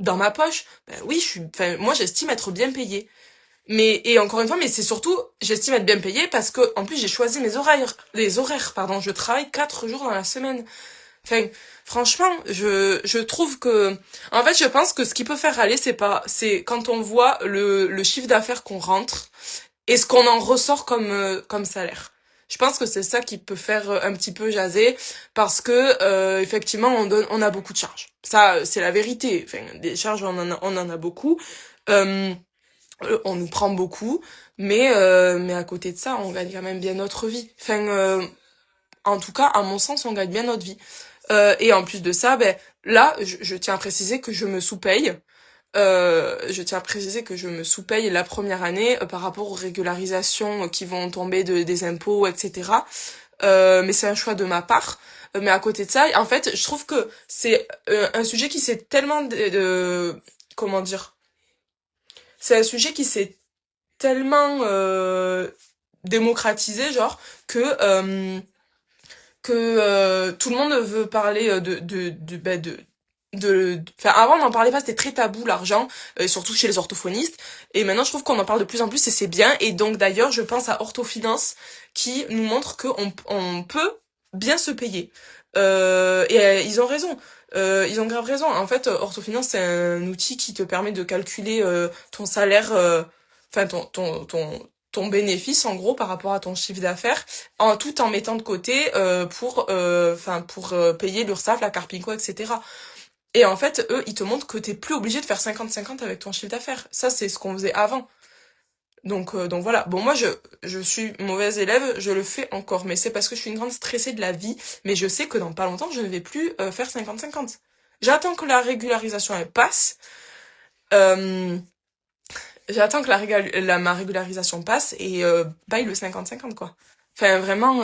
Dans ma poche, ben oui, enfin, moi, j'estime être bien payée. Et encore une fois, mais c'est surtout, j'estime être bien payée parce que, en plus, j'ai choisi les horaires, pardon. Je travaille 4 jours dans la semaine. Enfin, franchement, je trouve que, en fait, je pense que ce qui peut faire râler, c'est quand on voit le chiffre d'affaires qu'on rentre et ce qu'on en ressort comme salaire. Je pense que c'est ça qui peut faire un petit peu jaser parce que, effectivement, on a beaucoup de charges. Ça, c'est la vérité. Enfin, des charges, on en a beaucoup. Euh, on nous prend beaucoup, mais à côté de ça, on gagne quand même bien notre vie. Enfin, en tout cas, à mon sens, on gagne bien notre vie. Et en plus de ça, ben là, je tiens à préciser que je me sous-paye. Je tiens à préciser que je me sous-paye la première année par rapport aux régularisations qui vont tomber des impôts, etc. Mais c'est un choix de ma part. Mais à côté de ça, en fait, je trouve que c'est un sujet qui s'est tellement comment dire, c'est un sujet qui s'est tellement démocratisé, genre que tout le monde veut parler enfin avant on n'en parlait pas, c'était très tabou l'argent, surtout chez les orthophonistes, et maintenant je trouve qu'on en parle de plus en plus et c'est bien. Et donc d'ailleurs je pense à Orthofinance qui nous montre qu'on peut bien se payer, et ils ont raison. Ils ont grave raison. En fait, Orthofinance, c'est un outil qui te permet de calculer ton salaire, enfin ton bénéfice en gros par rapport à ton chiffre d'affaires, tout en mettant de côté pour payer l'URSSAF, la Carpico, etc. Et en fait, eux, ils te montrent que t'es plus obligé de faire 50-50 avec ton chiffre d'affaires. Ça, c'est ce qu'on faisait avant. Donc voilà. Bon, moi, je suis mauvaise élève, je le fais encore, mais c'est parce que je suis une grande stressée de la vie. Mais je sais que dans pas longtemps, je ne vais plus faire 50-50. J'attends que la régularisation elle passe. Euh, J'attends que ma régularisation passe et baille le 50-50 quoi. Enfin vraiment,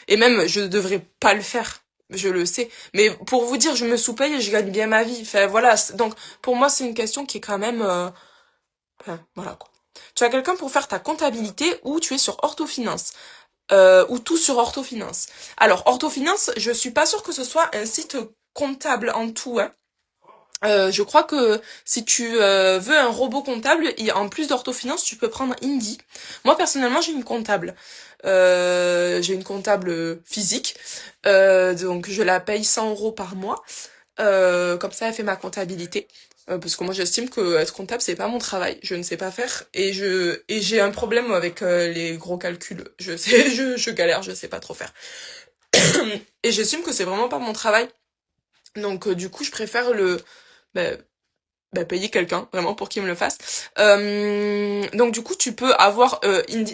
et même je devrais pas le faire, je le sais. Mais pour vous dire, je me sous-paye et je gagne bien ma vie. Enfin voilà, donc pour moi c'est une question qui est quand même, enfin, voilà quoi. Tu as quelqu'un pour faire ta comptabilité ou tu es sur Orthofinance, ou tout sur Orthofinance. Alors Orthofinance, je suis pas sûre que ce soit un site comptable en tout, hein. Je crois que si tu veux un robot comptable, en plus d'orthofinance, tu peux prendre Indie. Moi personnellement, j'ai une comptable. J'ai une comptable physique, donc je la paye 100 euros par mois. Comme ça, elle fait ma comptabilité. Parce que moi, j'estime que être comptable, c'est pas mon travail. Je ne sais pas faire et j'ai un problème avec les gros calculs. Je sais, je galère, je sais pas trop faire. Et j'estime que c'est vraiment pas mon travail. Donc du coup, je préfère bah, payer quelqu'un vraiment pour qu'il me le fasse. Donc du coup, tu peux avoir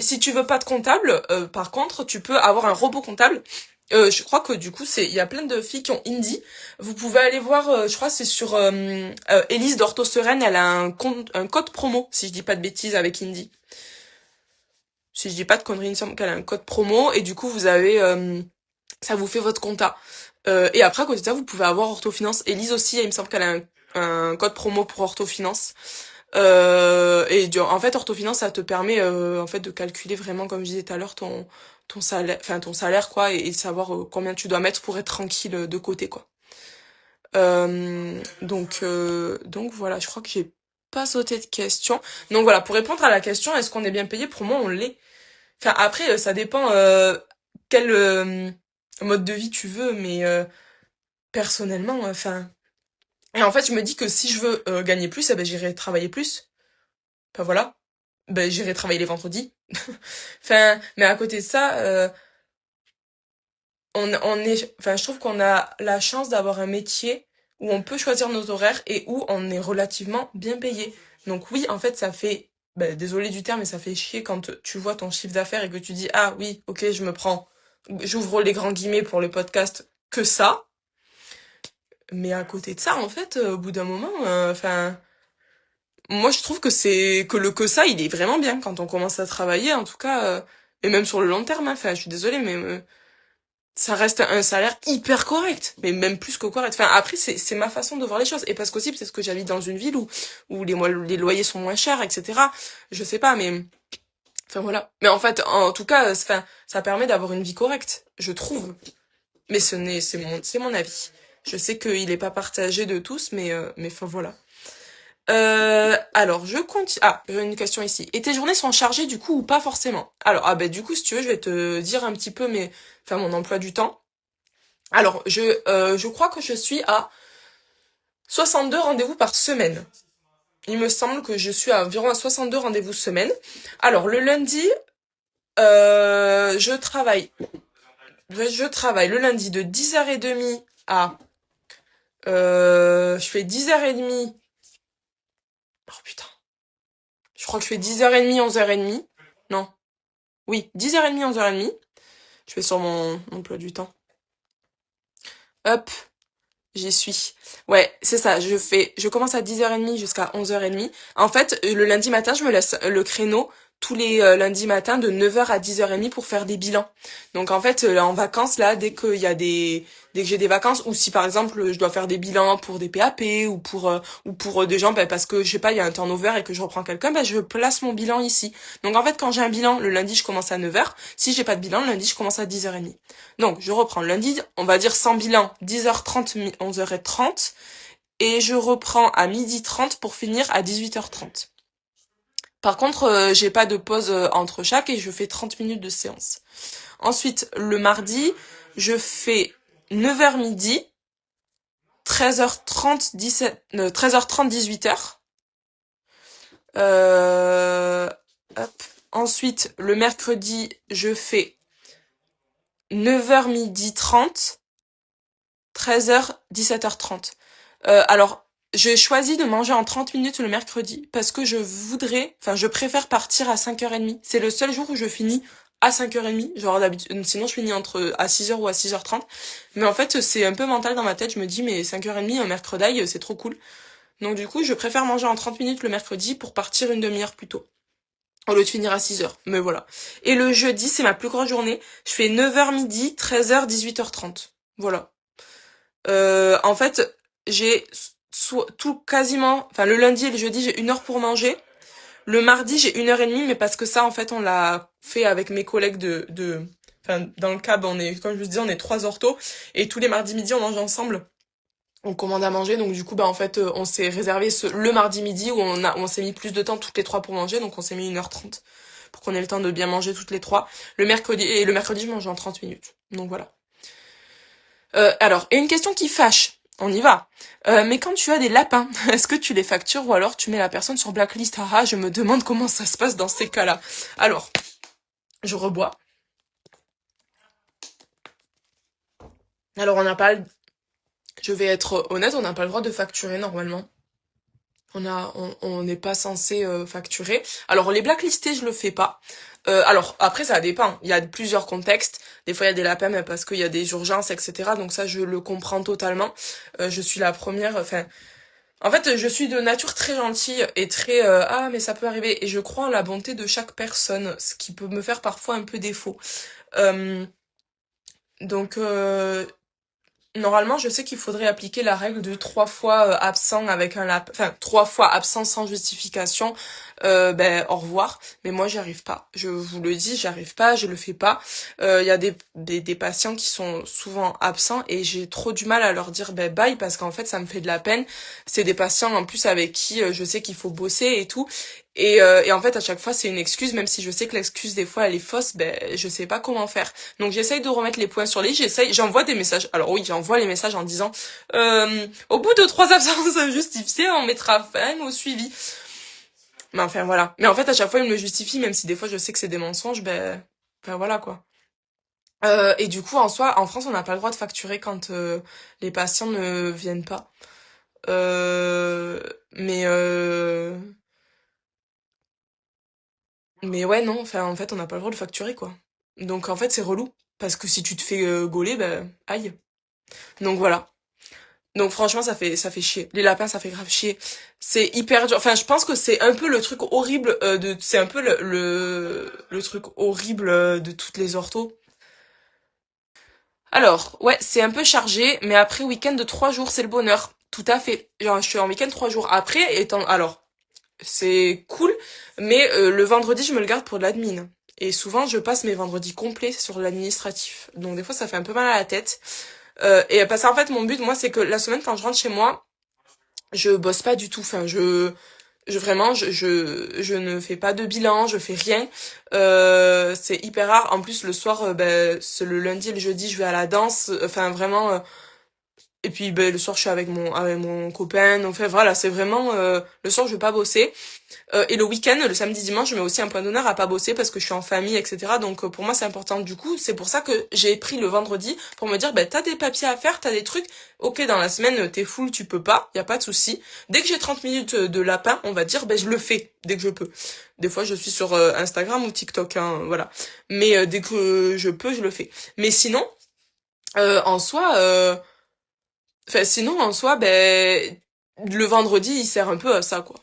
si tu veux pas de comptable, par contre, tu peux avoir un robot comptable. Je crois que du coup, il y a plein de filles qui ont Indy. Vous pouvez aller voir, je crois que c'est sur Élise d'Ortho Sereine, elle a un code promo, si je dis pas de bêtises, avec Indy. Si je dis pas de conneries, il me semble qu'elle a un code promo et du coup, vous avez ça vous fait votre compta. Et après, à côté de ça, vous pouvez avoir Orthofinance. Elise aussi, il me semble qu'elle a un code promo pour Orthofinance. En fait, Orthofinance, ça te permet en fait de calculer vraiment, comme je disais tout à l'heure, ton salaire quoi, et de savoir combien tu dois mettre pour être tranquille de côté quoi. Donc voilà, je crois que j'ai pas sauté de question. Donc voilà, pour répondre à la question, est-ce qu'on est bien payé? Pour moi, on l'est. Enfin après, ça dépend quel mode de vie tu veux, mais personnellement, enfin. Et en fait, je me dis que si je veux gagner plus, eh ben j'irai travailler plus. Enfin voilà, ben j'irai travailler les vendredis. Enfin, mais à côté de ça, enfin je trouve qu'on a la chance d'avoir un métier où on peut choisir nos horaires et où on est relativement bien payé. Donc oui, en fait, ça fait, ben, désolé du terme, mais ça fait chier quand tu vois ton chiffre d'affaires et que tu dis ah oui, ok, j'ouvre les grands guillemets pour le podcast, que ça. Mais à côté de ça, en fait, au bout d'un moment, enfin, moi je trouve que ça, il est vraiment bien quand on commence à travailler, en tout cas, et même sur le long terme. Hein. Enfin, je suis désolée, mais ça reste un salaire hyper correct, mais même plus que correct. Enfin, après, c'est ma façon de voir les choses, et parce qu'aussi peut-être que j'habite dans une ville où les loyers sont moins chers, etc. Je sais pas, mais enfin voilà. Mais en fait, en tout cas, enfin, ça permet d'avoir une vie correcte, je trouve. Mais c'est mon avis. Je sais qu'il est pas partagé de tous, mais enfin voilà. Alors, je continue. Ah, j'ai une question ici. Et tes journées sont chargées du coup ou pas forcément? Alors, du coup, si tu veux, je vais te dire un petit peu enfin, mon emploi du temps. Alors, je crois que je suis à 62 rendez-vous par semaine. Il me semble que je suis à environ à 62 rendez-vous semaine. Alors, le lundi, je travaille. Je travaille le lundi de 10h30 à... je fais 10h30. Oh putain. Je crois que je fais 10h30, 11h30. Non. Oui, 10h30, 11h30. Je vais sur mon emploi du temps. Hop, j'y suis. Ouais, c'est ça, je commence à 10h30 jusqu'à 11h30. En fait, le lundi matin, je me laisse le créneau tous les lundis matins de 9h à 10h30 pour faire des bilans. Donc en fait, en vacances, là, dès que j'ai des vacances, ou si par exemple je dois faire des bilans pour des PAP ou pour des gens, parce que je sais pas, il y a un turnover et que je reprends quelqu'un, je place mon bilan ici. Donc en fait, quand j'ai un bilan, le lundi, je commence à 9h. Si j'ai pas de bilan, le lundi, je commence à 10h30. Donc je reprends le lundi, on va dire sans bilan, 10h30, 11h30. Et je reprends à 12h30 pour finir à 18h30. Par contre, j'ai pas de pause entre chaque et je fais 30 minutes de séance. Ensuite, le mardi, je fais 9h midi, 13h30, 13h30, 18h. Hop. Ensuite, le mercredi, je fais 9h midi 30, 13h, 17h30. Alors, j'ai choisi de manger en 30 minutes le mercredi parce que je préfère partir à 5h30. C'est le seul jour où je finis à 5h30. Genre d'habitude, sinon je finis à 6h ou à 6h30. Mais en fait, c'est un peu mental dans ma tête. Je me dis, mais 5h30 un mercredi, c'est trop cool. Donc du coup, je préfère manger en 30 minutes le mercredi pour partir une demi-heure plus tôt. Au lieu de finir à 6h. Mais voilà. Et le jeudi, c'est ma plus grosse journée. Je fais 9h midi, 13h, 18h30. Voilà. En fait, j'ai tout quasiment, enfin le lundi et le jeudi, j'ai 1 heure pour manger. Le mardi, j'ai 1h30, mais parce que ça, en fait, on l'a fait avec mes collègues enfin, dans le cab, comme je vous disais, on est 3 orthos, et tous les mardis midi, on mange ensemble. On commande à manger, donc du coup, en fait, on s'est réservé le mardi midi où on s'est mis plus de temps toutes les trois pour manger, donc on s'est mis 1h30 pour qu'on ait le temps de bien manger toutes les trois. Le mercredi, je mange en 30 minutes. Donc voilà. Alors, et une question qui fâche. On y va. Mais quand tu as des lapins, est-ce que tu les factures ou alors tu mets la personne sur blacklist? Ah, je me demande comment ça se passe dans ces cas-là. Alors, je rebois. Alors on n'a pas, je vais être honnête, on n'a pas le droit de facturer normalement. On n'est pas censé facturer. Alors les blacklistés, je le fais pas. Alors après ça dépend. Il y a plusieurs contextes. Des fois il y a des lapins mais parce qu'il y a des urgences, etc. Donc ça je le comprends totalement. Je suis la première. Enfin, en fait je suis de nature très gentille et très ah mais ça peut arriver. Et je crois en la bonté de chaque personne, ce qui peut me faire parfois un peu défaut. Euh, donc normalement, je sais qu'il faudrait appliquer la règle de 3 fois absent avec un lapin, enfin 3 fois absent sans justification. Ben au revoir. Mais moi, j'y arrive pas. Je vous le dis, j'y arrive pas, je le fais pas. Il y a des patients qui sont souvent absents et j'ai trop du mal à leur dire ben bye parce qu'en fait, ça me fait de la peine. C'est des patients en plus avec qui je sais qu'il faut bosser et tout. Et en fait, à chaque fois, c'est une excuse, même si je sais que l'excuse, des fois, elle est fausse, ben, je sais pas comment faire. Donc, j'essaye de remettre les points sur les i, j'envoie des messages. Alors oui, j'envoie les messages en disant, au bout de 3 absences injustifiées, on mettra fin au suivi. Mais enfin, voilà. Mais en fait, à chaque fois, ils me le justifient, même si des fois, je sais que c'est des mensonges, ben voilà, quoi. Et du coup, en soi, en France, on n'a pas le droit de facturer quand les patients ne viennent pas. Euh, mais, euh, Mais ouais, non, enfin, en fait, on n'a pas le droit de facturer, quoi. Donc, en fait, c'est relou. Parce que si tu te fais gauler, bah, aïe. Donc, voilà. Donc, franchement, ça fait chier. Les lapins, ça fait grave chier. C'est hyper dur. Enfin, je pense que c'est un peu le truc horrible c'est un peu le truc horrible de toutes les orthos. Alors, ouais, c'est un peu chargé, mais après, week-end de 3 jours, c'est le bonheur. Tout à fait. Genre, je suis en week-end 3 jours. Après, alors, c'est cool, mais le vendredi, je me le garde pour de l'admin. Et souvent, je passe mes vendredis complets sur l'administratif. Donc des fois, ça fait un peu mal à la tête. Et parce qu'en fait, mon but, moi, c'est que la semaine, quand je rentre chez moi, je bosse pas du tout. Enfin, vraiment, je ne fais pas de bilan, je fais rien. C'est hyper rare. En plus, le soir, ben, c'est le lundi et le jeudi, je vais à la danse. Enfin, vraiment, et puis ben, le soir, je suis avec mon copain. Donc, enfin, voilà, c'est vraiment... le soir, je vais pas bosser. Et le week-end, le samedi, dimanche, je mets aussi un point d'honneur à pas bosser parce que je suis en famille, etc. Donc pour moi, c'est important. Du coup, c'est pour ça que j'ai pris le vendredi pour me dire, ben t'as des papiers à faire, t'as des trucs. Ok, dans la semaine, t'es full, tu peux pas, y a pas de souci. Dès que j'ai 30 minutes de lapin, on va dire, ben je le fais dès que je peux. Des fois, je suis sur Instagram ou TikTok, hein, voilà. Mais dès que je peux, je le fais. Mais sinon, en soi, sinon en soi, ben le vendredi, il sert un peu à ça, quoi.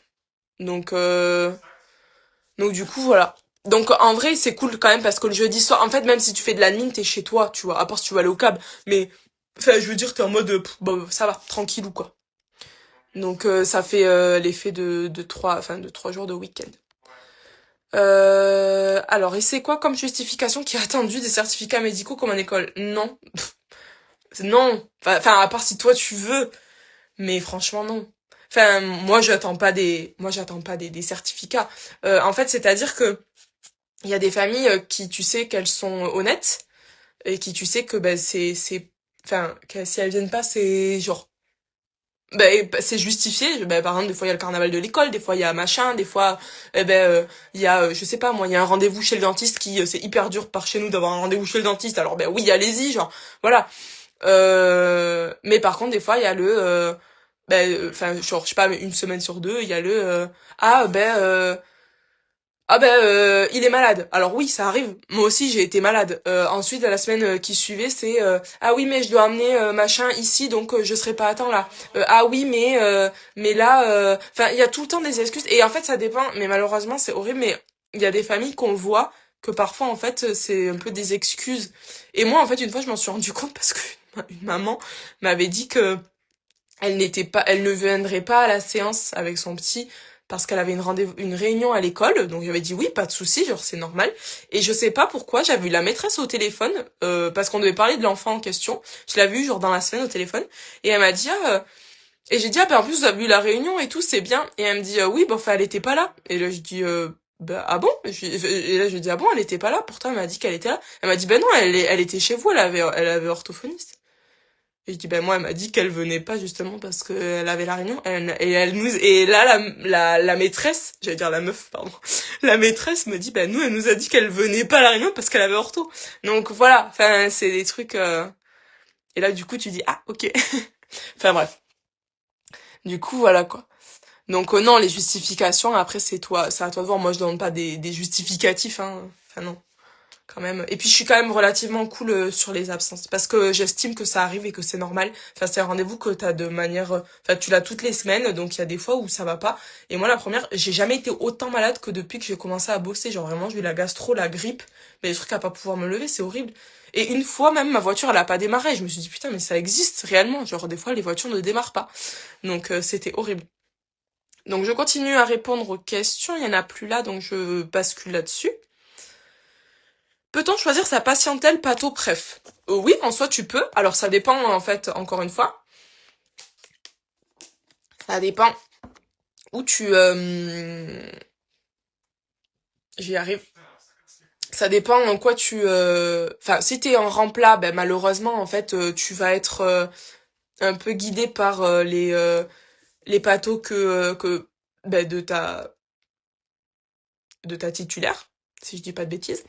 Donc, euh, donc du coup, voilà. Donc en vrai, c'est cool quand même parce que le jeudi soir, en fait, même si tu fais de la mine, t'es chez toi, tu vois, à part si tu vas aller au cab. Mais, enfin, je veux dire, t'es en mode, bon, ça va, tranquillou, quoi. Donc ça fait l'effet de 3 jours de week-end. Alors, et c'est quoi comme justification qui est attendue des certificats médicaux comme en école? Non. Non. Enfin, à part si toi tu veux. Mais franchement, non. Enfin, moi, j'attends pas des certificats. En fait, c'est-à-dire que il y a des familles qui, tu sais, qu'elles sont honnêtes et qui, tu sais que ben enfin, que si elles viennent pas, c'est genre, ben c'est justifié. Ben, par exemple, des fois il y a le carnaval de l'école, des fois il y a machin, des fois, il y a, je sais pas, moi, il y a un rendez-vous chez le dentiste qui, c'est hyper dur par chez nous d'avoir un rendez-vous chez le dentiste. Alors ben oui, allez-y, genre, voilà. Mais par contre, des fois, il y a enfin, genre, je sais pas, mais une semaine sur deux, il y a ah il est malade. Alors oui, ça arrive. Moi aussi, j'ai été malade. Ensuite, la semaine qui suivait, c'est ah oui, mais je dois amener machin ici, donc je serai pas à temps là. Ah oui, mais là, enfin, il y a tout le temps des excuses. Et en fait, ça dépend. Mais malheureusement, c'est horrible. Mais il y a des familles qu'on voit que parfois, en fait, c'est un peu des excuses. Et moi, en fait, une fois, je m'en suis rendu compte parce que une maman m'avait dit que elle ne viendrait pas à la séance avec son petit parce qu'elle avait une réunion à l'école. Donc j'avais dit oui, pas de souci, genre c'est normal. Et je sais pas pourquoi, j'avais eu la maîtresse au téléphone parce qu'on devait parler de l'enfant en question. Je l'avais vu genre dans la semaine au téléphone et elle m'a dit et j'ai dit ah ben en plus vous avez eu la réunion et tout, c'est bien. Et elle me dit oui, bon enfin elle était pas là. Et là je dis bah ah bon? Et là je lui dis ah bon, elle était pas là. Pourtant elle m'a dit qu'elle était là. Elle m'a dit ben non, elle était chez vous, elle avait orthophoniste. Et je dis, ben moi, elle m'a dit qu'elle venait pas justement parce qu'elle avait la réunion. Et là, la maîtresse, j'allais dire la meuf, pardon. La maîtresse me dit, ben nous, elle nous a dit qu'elle venait pas à la réunion parce qu'elle avait ortho. Donc voilà, enfin, c'est des trucs, Et là, du coup, tu dis, ah, ok. Enfin bref. Du coup, voilà quoi. Donc non, les justifications, après, c'est à toi de voir. Moi, je donne pas des justificatifs, hein. Enfin non, quand même. Et puis, je suis quand même relativement cool sur les absences. Parce que j'estime que ça arrive et que c'est normal. Enfin, c'est un rendez-vous que t'as de manière... Enfin, tu l'as toutes les semaines, donc il y a des fois où ça va pas. Et moi, la première, j'ai jamais été autant malade que depuis que j'ai commencé à bosser. Genre vraiment, j'ai eu la gastro, la grippe, mais des trucs à pas pouvoir me lever, c'est horrible. Et une fois même, ma voiture, elle a pas démarré. Je me suis dit, putain, mais ça existe réellement. Genre, des fois, les voitures ne démarrent pas. Donc, c'était horrible. Donc, je continue à répondre aux questions. Il y en a plus là, donc je bascule là-dessus. Peut-on choisir sa patientèle patho préf? Oui, en soi, tu peux. Alors, ça dépend, en fait, encore une fois. Ça dépend où tu... J'y arrive. Ça dépend en quoi tu... Enfin, si t'es en remplat, ben, malheureusement, en fait, tu vas être un peu guidé par les pathos que ben, de ta titulaire, si je dis pas de bêtises,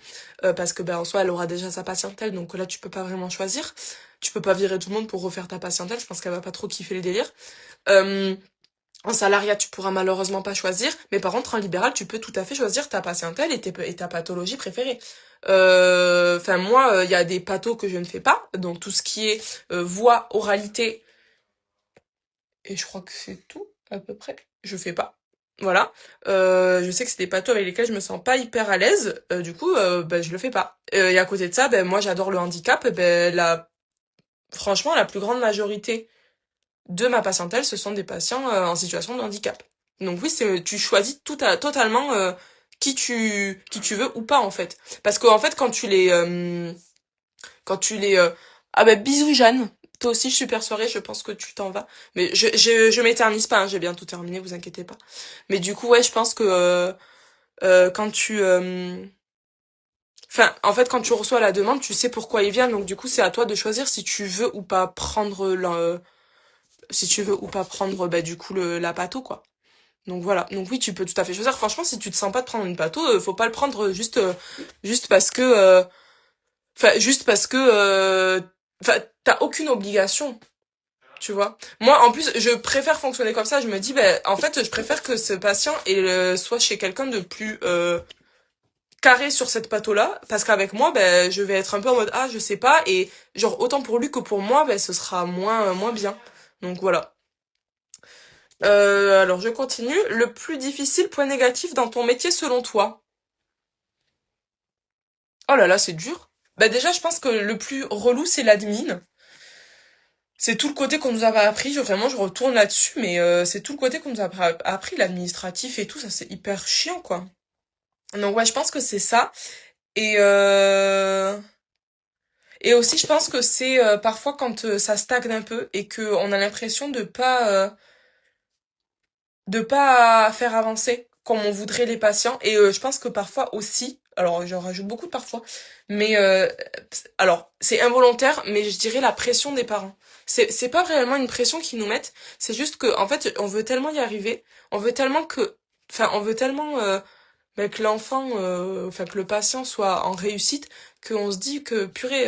parce que ben en soi elle aura déjà sa patientèle, donc là tu peux pas vraiment choisir, tu peux pas virer tout le monde pour refaire ta patientèle, je pense qu'elle va pas trop kiffer le délire. Euh, En salariat, tu pourras malheureusement pas choisir, mais par contre en libéral, tu peux tout à fait choisir ta patientèle et ta pathologie préférée. Enfin moi, il y a des pathos que je ne fais pas, donc tout ce qui est voix, oralité, et je crois que c'est tout à peu près. Je fais pas. Voilà. Je sais que c'est des pathos avec lesquels je me sens pas hyper à l'aise. Du coup, ben, je le fais pas. Et à côté de ça, ben, moi j'adore le handicap. Ben, franchement, la plus grande majorité de ma patientèle, ce sont des patients en situation de handicap. Donc oui, tu choisis totalement qui tu veux ou pas en fait. Parce qu'en fait, quand tu les ah ben bisous Jeanne. Toi aussi, super soirée, je pense que tu t'en vas. Mais je m'éternise pas, hein, j'ai bientôt terminé, vous inquiétez pas. Mais du coup, ouais, je pense que quand tu... Enfin, en fait, quand tu reçois la demande, tu sais pourquoi il vient. Donc du coup, c'est à toi de choisir si tu veux ou pas prendre si tu veux ou pas prendre bah, du coup la patho, quoi. Donc voilà. Donc oui, tu peux tout à fait choisir. Franchement, si tu te sens pas de prendre une patho, faut pas le prendre juste parce que... Enfin, juste parce que... Enfin, t'as aucune obligation. Tu vois. Moi, en plus, je préfère fonctionner comme ça. Je me dis, ben, en fait, je préfère que ce patient soit chez quelqu'un de plus carré sur cette patho-là, parce qu'avec moi, ben, je vais être un peu en mode, ah, je sais pas, et genre, autant pour lui que pour moi, ben, ce sera moins bien. Donc voilà. Alors, je continue. Le plus difficile point négatif dans ton métier selon toi? Oh là là, c'est dur. Bah déjà, je pense que le plus relou, c'est l'admin. C'est tout le côté qu'on nous avait appris, vraiment je retourne là-dessus, mais c'est tout le côté qu'on nous a appris, l'administratif et tout, ça c'est hyper chiant quoi. Donc ouais, je pense que c'est ça. Et et aussi je pense que c'est parfois quand ça stagne un peu et que on a l'impression de pas faire avancer comme on voudrait les patients. Et je pense que parfois aussi, alors j'en rajoute beaucoup de parfois, mais alors c'est involontaire, mais je dirais la pression des parents. C'est pas réellement une pression qu'ils nous mettent, c'est juste que en fait on veut tellement y arriver, on veut tellement bah, que l'enfant, enfin que le patient soit en réussite, qu'on se dit que purée,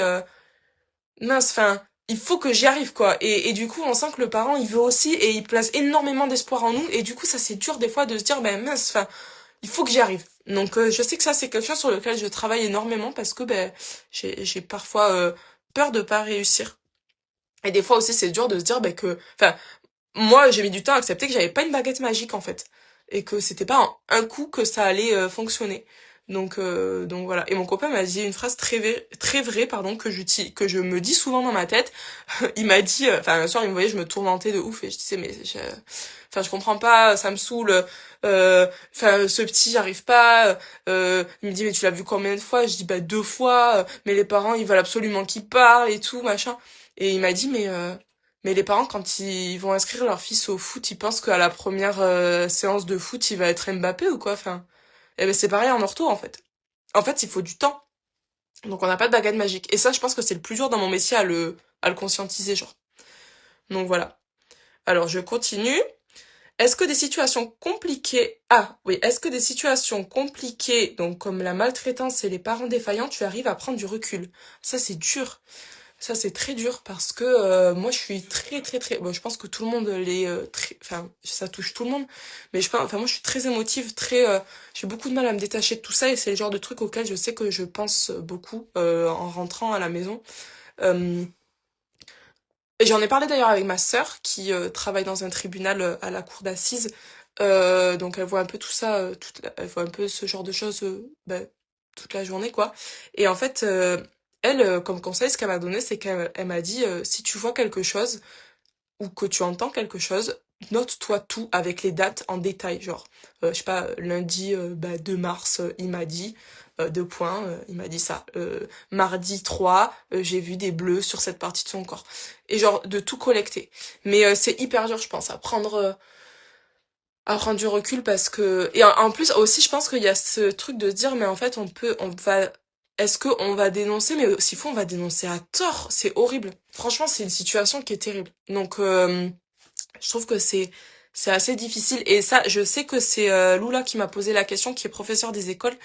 mince, enfin, il faut que j'y arrive, quoi. Et du coup, on sent que le parent, il veut aussi, et il place énormément d'espoir en nous, et du coup, ça, c'est dur, des fois, de se dire, ben, mince, enfin, il faut que j'y arrive. Donc, je sais que ça, c'est quelque chose sur lequel je travaille énormément, parce que, ben, j'ai parfois peur de pas réussir. Et des fois aussi, c'est dur de se dire, ben, enfin, moi, j'ai mis du temps à accepter que j'avais pas une baguette magique, en fait. Et que c'était pas en un coup que ça allait fonctionner. Donc voilà. Et mon copain m'a dit une phrase très vraie, pardon, que je me dis souvent dans ma tête. Il m'a dit, enfin, un soir, il me voyait, je me tourmentais de ouf, et je disais, mais, enfin, je comprends pas, ça me saoule, enfin, ce petit, j'arrive pas, il me dit, mais tu l'as vu combien de fois? Je dis, bah, 2 fois, mais les parents, ils veulent absolument qu'il parle et tout, machin. Et il m'a dit, mais les parents, quand ils vont inscrire leur fils au foot, ils pensent qu'à la première séance de foot, il va être Mbappé ou quoi, enfin. Eh ben, c'est pareil en ortho, en fait. En fait, il faut du temps. Donc, on n'a pas de baguette magique. Et ça, je pense que c'est le plus dur dans mon métier à le conscientiser, genre. Donc, voilà. Alors, je continue. Est-ce que des situations compliquées, ah, oui, est-ce que des situations compliquées, donc comme la maltraitance et les parents défaillants, tu arrives à prendre du recul? Ça, c'est dur. Ça, c'est très dur parce que moi, je suis très, très, très... Bon, je pense que tout le monde l'est très... Enfin, ça touche tout le monde. Mais je pense... Enfin, moi, je suis très émotive, très... j'ai beaucoup de mal à me détacher de tout ça et c'est le genre de truc auquel je sais que je pense beaucoup en rentrant à la maison. Euh, et j'en ai parlé d'ailleurs avec ma sœur qui travaille dans un tribunal à la cour d'assises. Donc, elle voit un peu tout ça, elle voit un peu ce genre de choses toute la journée, quoi. Et en fait... elle, comme conseil, ce qu'elle m'a donné, c'est qu'elle m'a dit, si tu vois quelque chose ou que tu entends quelque chose, note-toi tout avec les dates en détail. Genre, je sais pas, lundi 2 mars, il m'a dit, deux points, il m'a dit ça. Mardi 3, j'ai vu des bleus sur cette partie de son corps. Et genre, de tout collecter. Mais c'est hyper dur, je pense, à prendre du recul parce que et en plus aussi je pense qu'il y a ce truc de se dire mais en fait on va est-ce que on va dénoncer mais s'il faut on va dénoncer à tort, c'est horrible, franchement c'est une situation qui est terrible. Donc je trouve que c'est assez difficile et ça je sais que c'est Lula qui m'a posé la question, qui est professeur des écoles,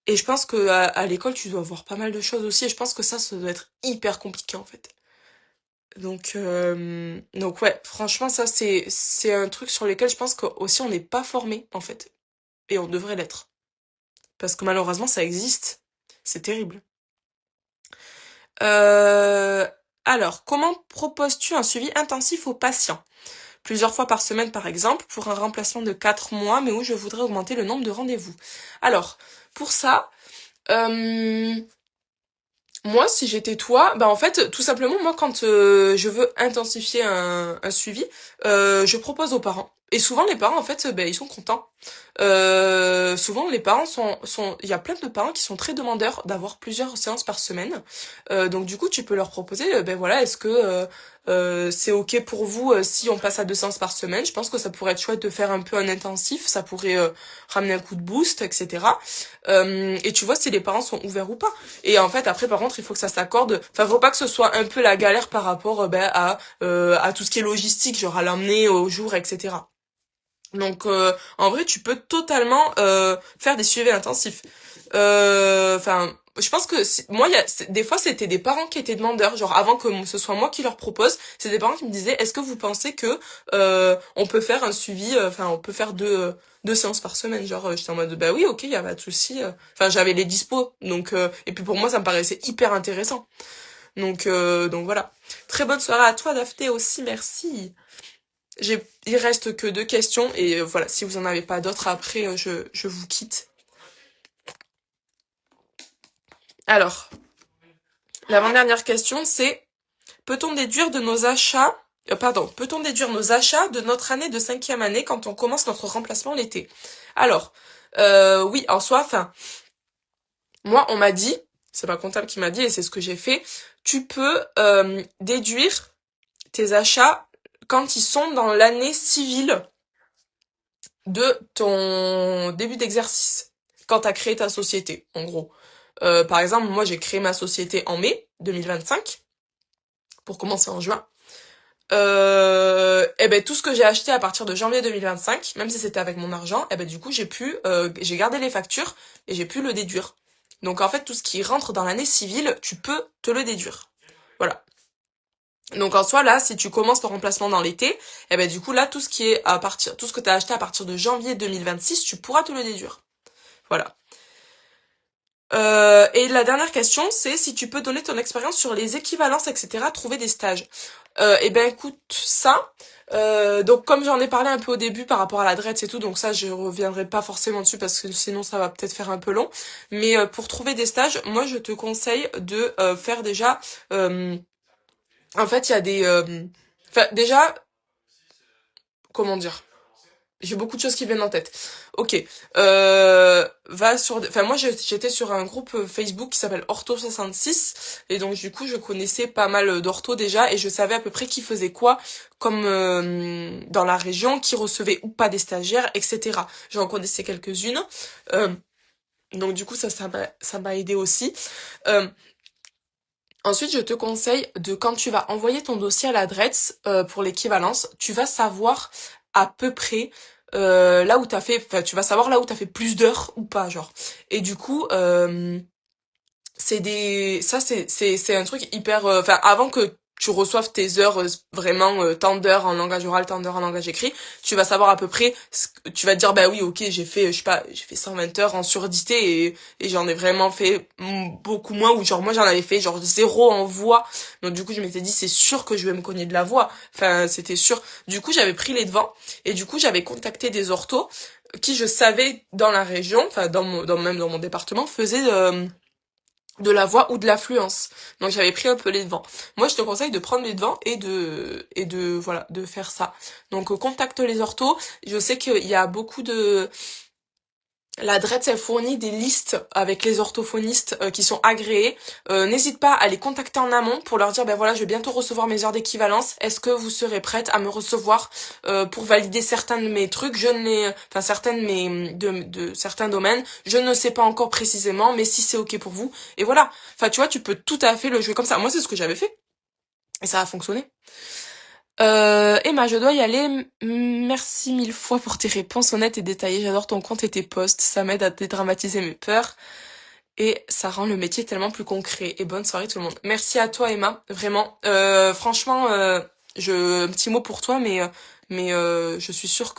et je pense que à l'école tu dois voir pas mal de choses aussi et je pense que ça doit être hyper compliqué en fait. Donc ouais, franchement, ça, c'est un truc sur lequel je pense que aussi on n'est pas formé, en fait. Et on devrait l'être. Parce que malheureusement, ça existe. C'est terrible. Euh, alors, comment proposes-tu un suivi intensif aux patients? Plusieurs fois par semaine, par exemple, pour un remplacement de 4 mois, mais où je voudrais augmenter le nombre de rendez-vous. Alors, pour ça, euh, moi, si j'étais toi, bah en fait, tout simplement, moi, quand je veux intensifier un suivi, je propose aux parents. Et souvent, les parents, en fait, ben, ils sont contents. Souvent, les parents il y a plein de parents qui sont très demandeurs d'avoir plusieurs séances par semaine. Donc, du coup, tu peux leur proposer, ben voilà, est-ce que c'est ok pour vous si on passe à 2 séances par semaine? Je pense que ça pourrait être chouette de faire un peu un intensif, ça pourrait ramener un coup de boost, etc. Et tu vois si les parents sont ouverts ou pas. Et en fait, après, par contre, il faut que ça s'accorde. Enfin, faut pas que ce soit un peu la galère par rapport à tout ce qui est logistique, genre à l'emmener au jour, etc. Donc, en vrai, tu peux totalement faire des suivis intensifs. Enfin, je pense que moi, des fois, c'était des parents qui étaient demandeurs. Genre, avant que ce soit moi qui leur propose, c'est des parents qui me disaient, est-ce que vous pensez que on peut faire un suivi, enfin, on peut faire deux séances par semaine. Genre, j'étais en mode, bah oui, ok, y a pas de souci. Enfin, j'avais les dispos, donc et puis pour moi, ça me paraissait hyper intéressant. Donc voilà. Très bonne soirée à toi, Daphné aussi, merci. Il reste que 2 questions et voilà, si vous en avez pas d'autres après, je vous quitte. Alors, l'avant-dernière question, c'est peut-on déduire de nos achats, peut-on déduire nos achats de notre année de 5e année quand on commence notre remplacement l'été? Alors, oui, en soi, enfin, moi, on m'a dit, c'est ma comptable qui m'a dit et c'est ce que j'ai fait, tu peux déduire tes achats quand ils sont dans l'année civile de ton début d'exercice, quand tu as créé ta société, en gros. Par exemple, moi j'ai créé ma société en mai 2025, pour commencer en juin. Et ben tout ce que j'ai acheté à partir de janvier 2025, même si c'était avec mon argent, et ben du coup j'ai gardé les factures et j'ai pu le déduire. Donc en fait tout ce qui rentre dans l'année civile, tu peux te le déduire. Voilà. Donc en soi là, si tu commences ton remplacement dans l'été, et ben du coup là tout ce qui est tout ce que tu as acheté à partir de janvier 2026, tu pourras te le déduire. Voilà. Et la dernière question, c'est si tu peux donner ton expérience sur les équivalences, etc., trouver des stages. Eh ben écoute, ça, donc comme j'en ai parlé un peu au début par rapport à la DRETS et tout, donc ça je reviendrai pas forcément dessus parce que sinon ça va peut-être faire un peu long. Mais pour trouver des stages, moi je te conseille de faire déjà... en fait, il y a des... Enfin, déjà, comment dire, j'ai beaucoup de choses qui viennent en tête. Ok. Va sur... Enfin, moi, j'étais sur un groupe Facebook qui s'appelle Ortho66. Et donc, du coup, je connaissais pas mal d'orthos déjà. Et je savais à peu près qui faisait quoi, comme dans la région, qui recevait ou pas des stagiaires, etc. J'en connaissais quelques-unes. Euh, donc, du coup, ça m'a aidé aussi. Euh, Ensuite, je te conseille de, quand tu vas envoyer ton dossier à l'adresse pour l'équivalence, tu vas savoir à peu près là où t'as fait, enfin, tu vas savoir là où t'as fait plus d'heures ou pas, genre. Et du coup, c'est un truc hyper, enfin, avant que tu reçoives tes heures vraiment tant d'heures en langage oral, tant d'heures en langage écrit, tu vas savoir à peu près, tu vas te dire bah oui ok j'ai fait je sais pas j'ai fait 120 heures en surdité et j'en ai vraiment fait beaucoup moins ou genre moi j'en avais fait genre zéro en voix, donc du coup je m'étais dit c'est sûr que je vais me cogner de la voix, enfin c'était sûr, du coup j'avais pris les devants et du coup j'avais contacté des orthos qui je savais dans la région, enfin même dans mon département faisaient de la voix ou de l'affluence. Donc j'avais pris un peu les devants. Moi je te conseille de prendre les devants et de voilà, de faire ça. Donc contacte les orthos. Je sais qu'il y a beaucoup de la DRETS elle fournit des listes avec les orthophonistes qui sont agréés. N'hésite pas à les contacter en amont pour leur dire ben voilà je vais bientôt recevoir mes heures d'équivalence. Est-ce que vous serez prête à me recevoir pour valider certains de mes trucs? Je ne les, enfin certains de mes de certains domaines, je ne sais pas encore précisément, mais si c'est ok pour vous. Et voilà. Enfin tu vois tu peux tout à fait le jouer comme ça. Moi c'est ce que j'avais fait et ça a fonctionné. Emma, je dois y aller. Merci mille fois pour tes réponses honnêtes et détaillées. J'adore ton compte et tes posts. Ça m'aide à dédramatiser mes peurs. Et ça rend le métier tellement plus concret. Et bonne soirée tout le monde. Merci à toi Emma, vraiment. Franchement, un petit mot pour toi, mais je suis sûre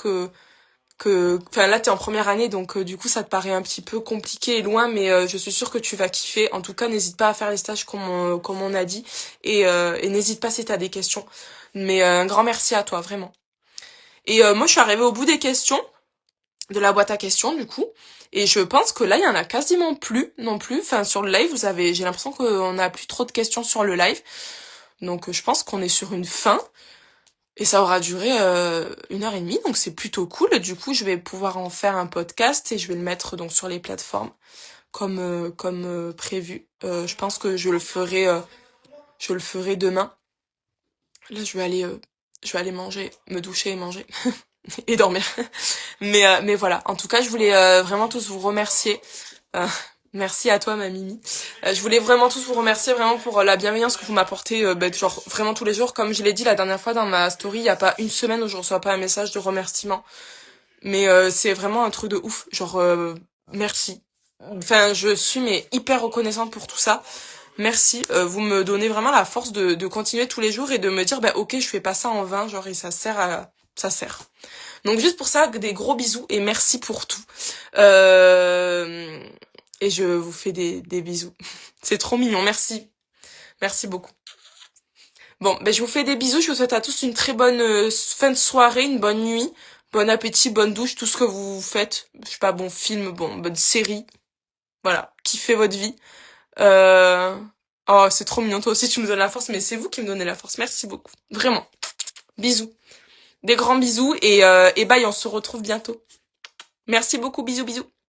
enfin là t'es en première année donc du coup ça te paraît un petit peu compliqué et loin mais je suis sûre que tu vas kiffer. En tout cas n'hésite pas à faire les stages comme on a dit et n'hésite pas si t'as des questions. Mais un grand merci à toi vraiment. Et moi je suis arrivée au bout des questions de la boîte à questions du coup et je pense que là il y en a quasiment plus non plus. Enfin sur le live j'ai l'impression qu'on a plus trop de questions sur le live donc je pense qu'on est sur une fin. Et ça aura duré 1 heure et demie, donc c'est plutôt cool. Du coup, je vais pouvoir en faire un podcast et je vais le mettre donc sur les plateformes comme prévu. Je pense que je le ferai demain. Là, je vais aller manger, me doucher et manger et dormir. Mais voilà. En tout cas, je voulais vraiment tous vous remercier. Euh, Merci à toi, ma Mimi. Je voulais vraiment tous vous remercier vraiment pour la bienveillance que vous m'apportez, genre vraiment tous les jours. Comme je l'ai dit la dernière fois dans ma story, il y a pas une semaine où je reçois pas un message de remerciement. Mais c'est vraiment un truc de ouf. Genre merci. Enfin, je suis mais hyper reconnaissante pour tout ça. Merci. Vous me donnez vraiment la force de continuer tous les jours et de me dire bah ok, je fais pas ça en vain, genre et ça sert. Donc juste pour ça, des gros bisous et merci pour tout. Euh, et je vous fais des bisous. C'est trop mignon, merci. Merci beaucoup. Bon, ben je vous fais des bisous, je vous souhaite à tous une très bonne fin de soirée, une bonne nuit, bon appétit, bonne douche, tout ce que vous faites. Je sais pas, bon film, bonne série. Voilà, kiffez votre vie. Euh... Oh, c'est trop mignon, toi aussi tu me donnes la force, mais c'est vous qui me donnez la force. Merci beaucoup. Vraiment. Bisous. Des grands bisous et bye, on se retrouve bientôt. Merci beaucoup, bisous bisous.